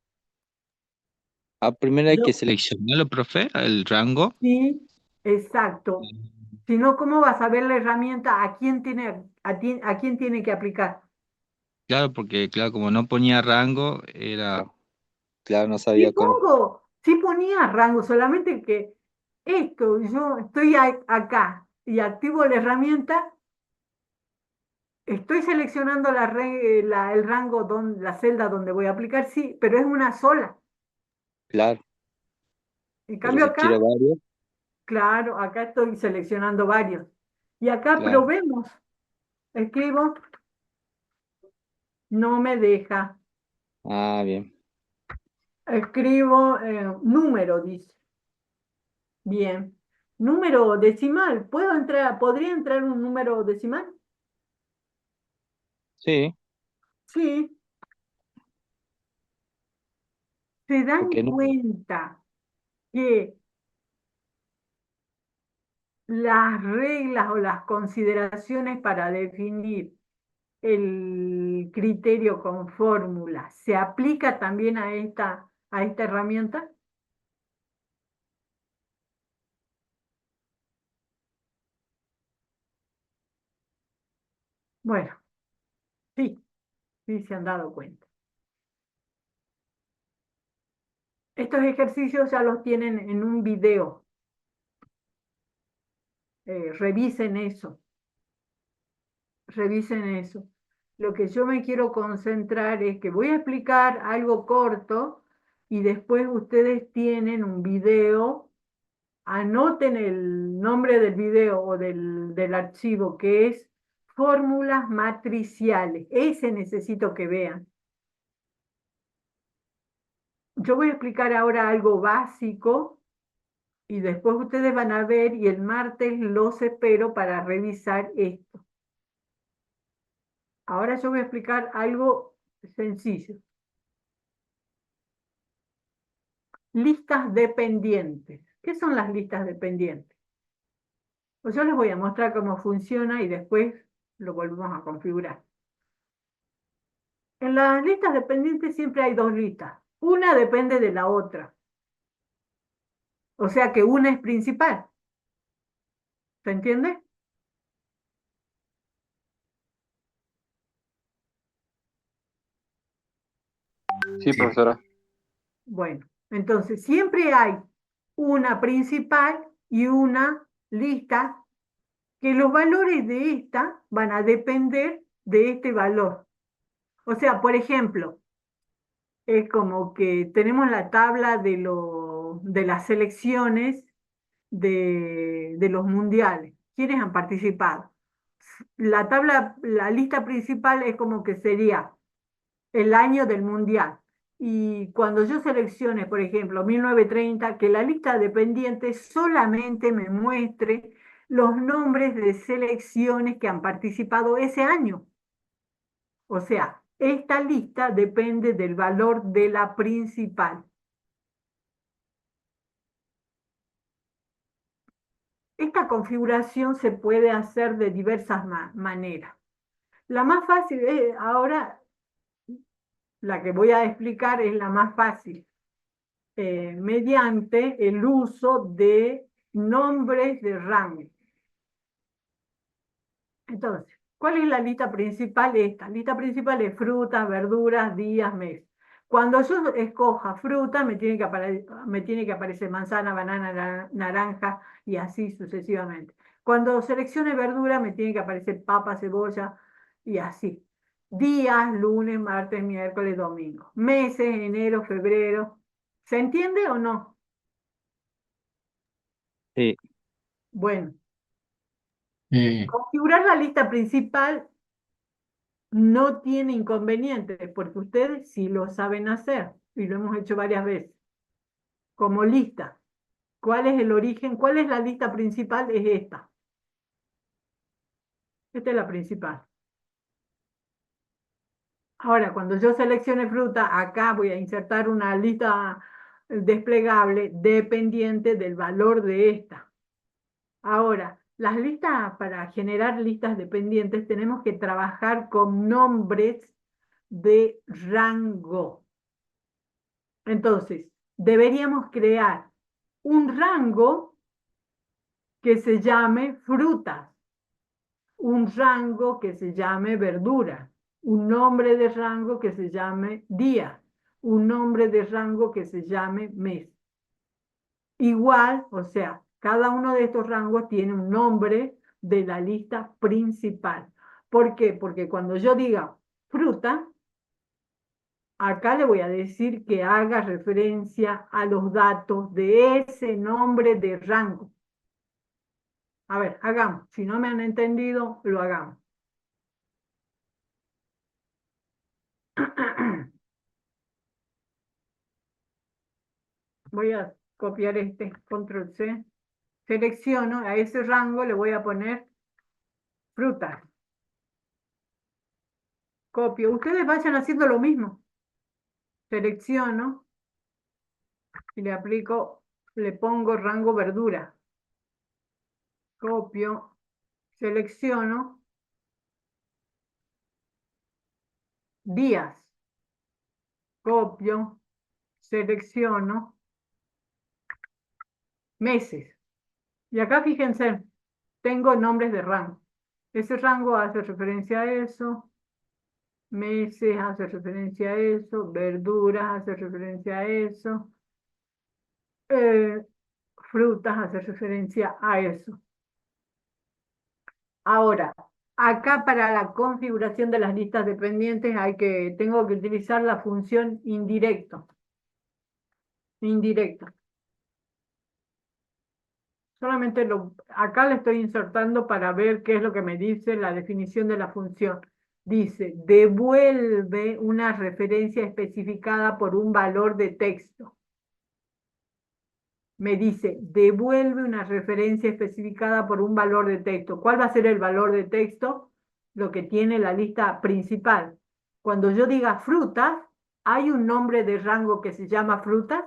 Primero hay que Yo, seleccionarlo, profe, el rango. sí, exacto. Si no, ¿cómo vas a ver la herramienta a quién tiene que aplicar? Claro, porque claro, como no ponía rango, era, claro, no Sí sabía cómo. pongo, sí ponía rango, solamente que yo estoy acá y activo la herramienta, estoy seleccionando el rango, la celda donde voy a aplicar, sí, pero es una sola. Claro, En pero cambio si quiero acá, varios, claro, acá estoy seleccionando varios. Y acá claro. probemos. Escribo, no me deja. Bien. Escribo número, dice. Bien. Número decimal. ¿Podría entrar un número decimal? Sí, Sí. ¿Se dan porque no, cuenta que las reglas o las consideraciones para definir el criterio con fórmula se aplica también a esta herramienta? Bueno, sí, sí se han dado cuenta. Estos ejercicios ya los tienen en un video. Revisen eso. Revisen eso. Lo que yo me quiero concentrar es que voy a explicar algo corto y después ustedes tienen un video. Anoten el nombre del video o del archivo que es fórmulas matriciales. Ese necesito que vean. Yo voy a explicar ahora algo básico y después ustedes van a ver y el martes los espero para revisar esto. Ahora yo voy a explicar algo sencillo. Listas dependientes. ¿Qué son las listas dependientes? Pues yo les voy a mostrar cómo funciona y después lo volvemos a configurar. En las listas dependientes siempre hay dos listas. Una depende de la otra. O sea que una es principal. ¿Se entiende? Sí, profesora. Bueno, entonces siempre hay una principal y una lista que los valores de esta van a depender de este valor. O sea, por ejemplo, es como que tenemos la tabla de las selecciones de los mundiales. ¿Quiénes han participado? La lista principal es como que sería el año del mundial. Y cuando yo seleccione, por ejemplo, 1930, que la lista de pendientes solamente me muestre los nombres de selecciones que han participado ese año. O sea, esta lista depende del valor de la principal. Esta configuración se puede hacer de diversas maneras. La más fácil es, ahora, la que voy a explicar es la más fácil, mediante el uso de nombres de rango. Entonces, ¿cuál es la lista principal? Esta lista principal es frutas, verduras, días, mes. Cuando yo escoja fruta, me tiene que aparecer manzana, banana, naranja y así sucesivamente. Cuando seleccione verdura, me tiene que aparecer papa, cebolla y así. Días, lunes, martes, miércoles, domingo. Meses, enero, febrero. ¿Se entiende o no? Sí, Bueno, Eh, configurar la lista principal no tiene inconvenientes, porque ustedes sí lo saben hacer, y lo hemos hecho varias veces. Como lista, ¿cuál es el origen? ¿Cuál es la lista principal? Es esta. Esta es la principal. Ahora, cuando yo seleccione fruta, acá voy a insertar una lista desplegable dependiente del valor de esta. Ahora, las listas, para generar listas dependientes, tenemos que trabajar con nombres de rango. Entonces, deberíamos crear un rango que se llame frutas, un rango que se llame verdura, un nombre de rango que se llame día, un nombre de rango que se llame mes. Igual, o sea, cada uno de estos rangos tiene un nombre de la lista principal. ¿Por qué? Porque cuando yo diga fruta, acá le voy a decir que haga referencia a los datos de ese nombre de rango. A ver, hagamos. Si no me han entendido, lo hagamos. Voy a copiar este, control C. Selecciono, a ese rango le voy a poner frutas. Copio. Ustedes vayan haciendo lo mismo. Selecciono y le aplico, le pongo rango verdura. Copio, selecciono días. Copio, selecciono meses. Y acá fíjense, tengo nombres de rango. Ese rango hace referencia a eso. Meses hace referencia a eso. Verduras hace referencia a eso. Frutas hace referencia a eso. Ahora, acá para la configuración de las listas dependientes tengo que utilizar la función indirecto. Indirecto. Solamente acá le estoy insertando para ver qué es lo que me dice la definición de la función. Dice, devuelve una referencia especificada por un valor de texto. Me dice, devuelve una referencia especificada por un valor de texto. ¿Cuál va a ser el valor de texto? Lo que tiene la lista principal. Cuando yo diga frutas, ¿hay un nombre de rango que se llama frutas?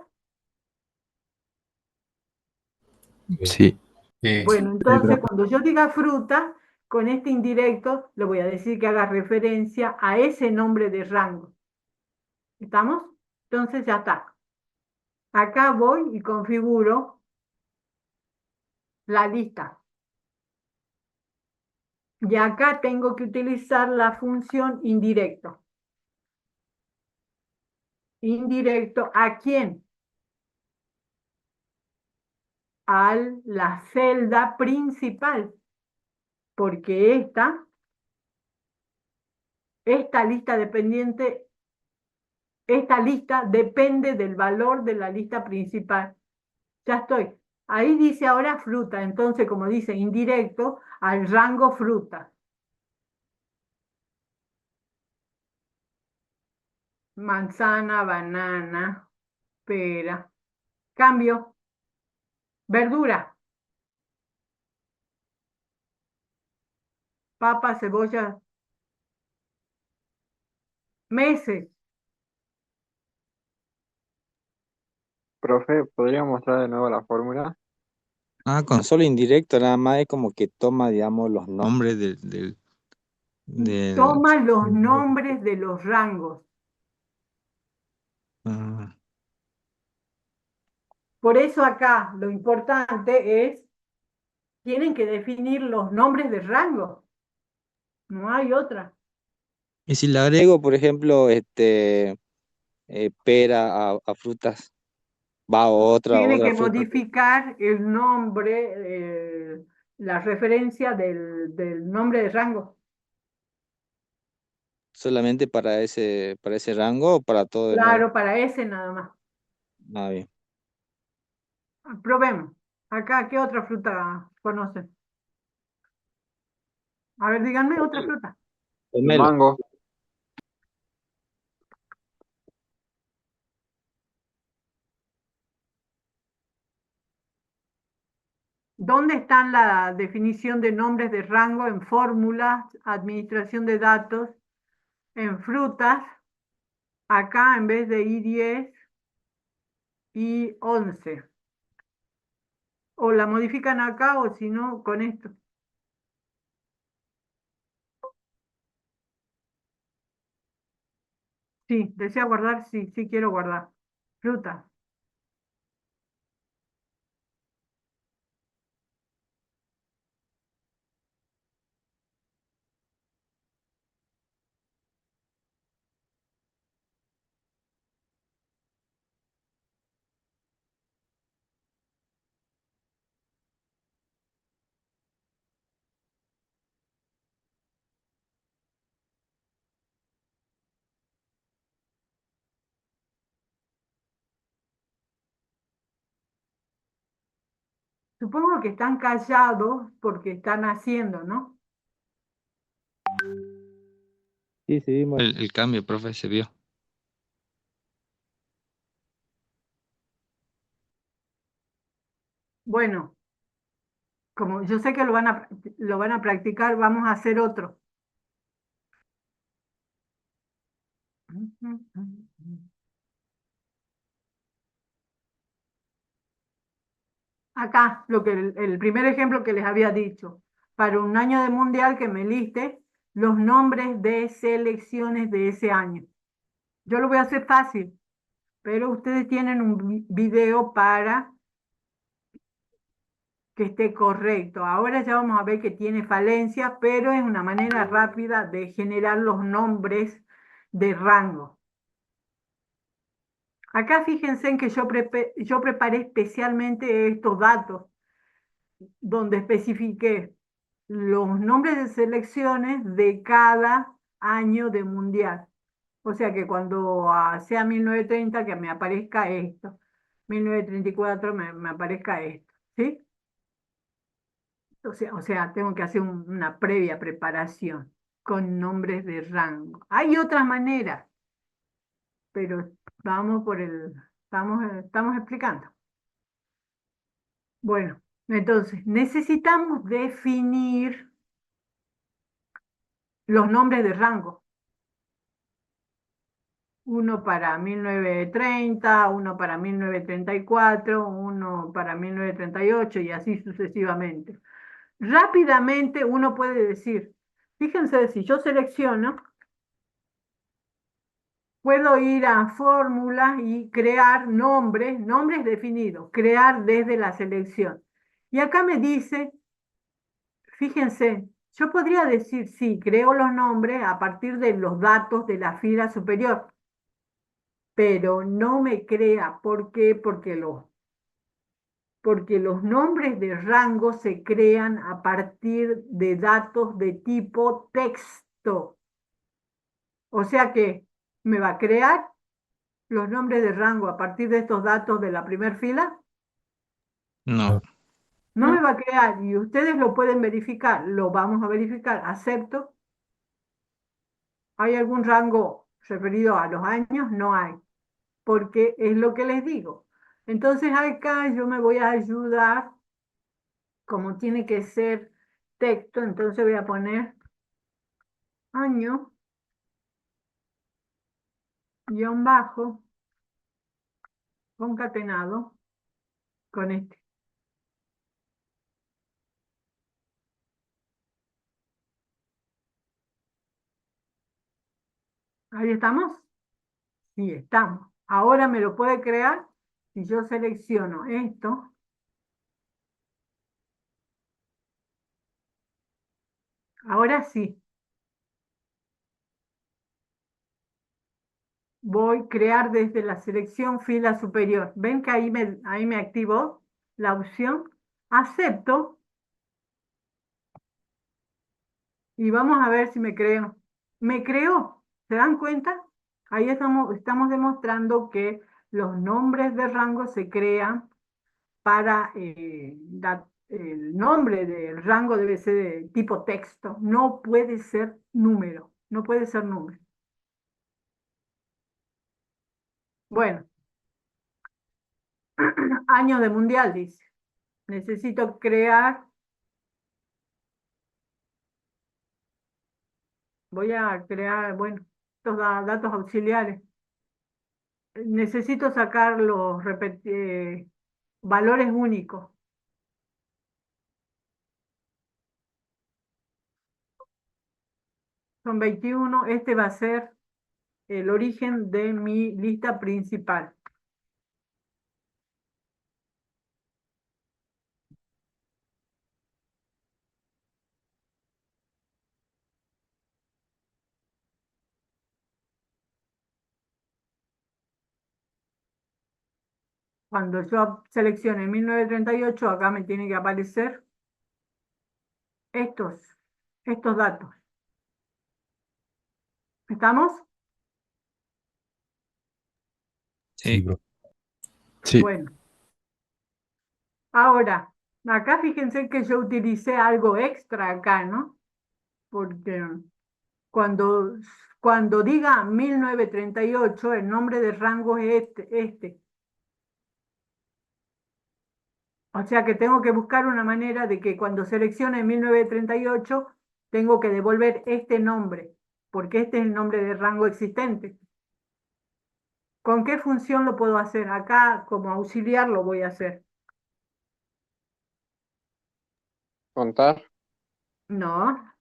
Sí. Bueno, entonces cuando yo diga fruta, con este indirecto le voy a decir que haga referencia a ese nombre de rango. ¿Estamos? Entonces ya está. Acá voy y configuro la lista. Y acá tengo que utilizar la función indirecto. Indirecto, ¿a quién? A la celda principal. porque esta lista dependiente, esta lista depende del valor de la lista principal. Ya estoy. Ahí dice ahora fruta, entonces como dice indirecto, al rango fruta. Manzana, banana, pera. Cambio. Verdura. Papa, cebolla, meses. Profe, ¿podría mostrar de nuevo la fórmula? Con solo indirecto nada más es como que toma, digamos, los nombres del... Toma los nombres de los rangos. Ah, Por eso acá lo importante es, tienen que definir los nombres de rango. No hay otra. y si le agrego, por ejemplo, pera a frutas, va Tiene otra que fruta, modificar el nombre, la referencia del nombre de rango. solamente para ese rango o para todo de nuevo. Claro, para ese nada más. Ah, bien. Probemos. Acá, ¿qué otra fruta conocen? A ver, díganme otra fruta. El Pomelo. mango. ¿Dónde está la definición de nombres de rango en fórmulas, administración de datos, en frutas? Acá en vez de I10, I11. O la modifican acá o si no, con esto. Sí, ¿desea guardar? Sí, sí quiero guardar. Fruta. Supongo que están callados porque están haciendo, ¿no? Sí, sí, vimos el cambio, profe, se vio. Bueno, como yo sé que lo van a practicar, vamos a hacer otro. Acá, el primer ejemplo que les había dicho, para un año de mundial que me liste los nombres de selecciones de ese año. Yo lo voy a hacer fácil, pero ustedes tienen un video para que esté correcto. Ahora ya vamos a ver que tiene falencias, pero es una manera rápida de generar los nombres de rango. Acá fíjense en que yo preparé especialmente estos datos, donde especifiqué los nombres de selecciones de cada año de mundial. O sea que cuando sea 1930 que me aparezca esto, 1934 me aparezca esto, ¿sí? O sea, tengo que hacer una previa preparación con nombres de rango. Hay otras maneras, pero estamos explicando. Bueno, entonces necesitamos definir los nombres de rango. Uno para 1930, uno para 1934, uno para 1938 y así sucesivamente. Rápidamente uno puede decir, fíjense, si yo selecciono, puedo ir a fórmulas y crear nombres definidos, crear desde la selección. Y acá me dice, fíjense, yo podría decir, sí, creo los nombres a partir de los datos de la fila superior, pero no me crea. ¿Por qué? Porque porque los nombres de rango se crean a partir de datos de tipo texto. O sea que me va a crear los nombres de rango a partir de estos datos de la primera fila. No. No me va a crear y ustedes lo pueden verificar. Lo vamos a verificar. Acepto. ¿Hay algún rango referido a los años? No hay, porque es lo que les digo. Entonces acá yo me voy a ayudar, como tiene que ser texto, entonces voy a poner año, guión bajo, concatenado con este. ¿Ahí estamos? Sí, estamos. Ahora me lo puede crear si yo selecciono esto. Ahora sí. Voy a crear desde la selección fila superior. ¿Ven que ahí me activó la opción? Acepto y vamos a ver si me creo. Me creó. ¿Se dan cuenta? Ahí estamos demostrando que los nombres de rango se crean para el nombre del rango debe ser de tipo texto. No puede ser número. No puede ser número. Bueno, año de mundial, dice. Necesito crear. Voy a crear, bueno, estos datos auxiliares. Necesito sacar los valores únicos. Son 21. Este va a ser el origen de mi lista principal. Cuando yo seleccione 1938, acá me tiene que aparecer estos datos. ¿Estamos? Sí, Sí. profe. Sí. Bueno. Ahora, acá fíjense que yo utilicé algo extra acá, ¿no? Porque cuando, cuando diga 1938, el nombre de rango es este. O sea que tengo que buscar una manera de que cuando seleccione 1938, tengo que devolver este nombre, porque este es el nombre de rango existente. ¿Con qué función lo puedo hacer? Acá, como auxiliar, lo voy a hacer. Contar. No,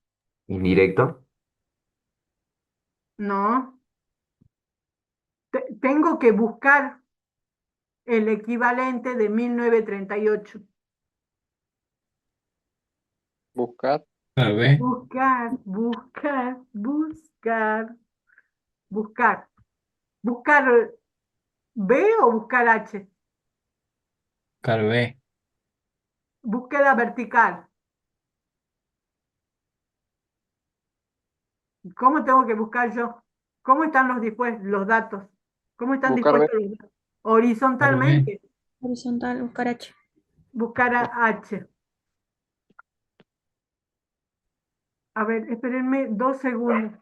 Indirecto. no. Tengo que buscar el equivalente de 1938. Buscar. B. Buscar, buscar, buscar, buscar. ¿Buscar B o buscar H? B. Búsqueda vertical. ¿Cómo tengo que buscar yo? ¿Cómo están los datos? ¿Cómo están Buscar B. dispuestos los datos? Horizontalmente, Horizontal, buscar H. buscar a H. A ver, espérenme 2 segundos.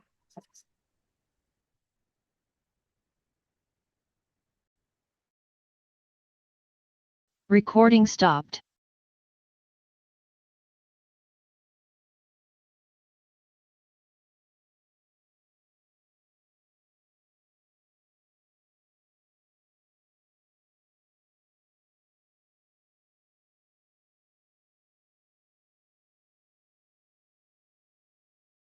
Recording stopped.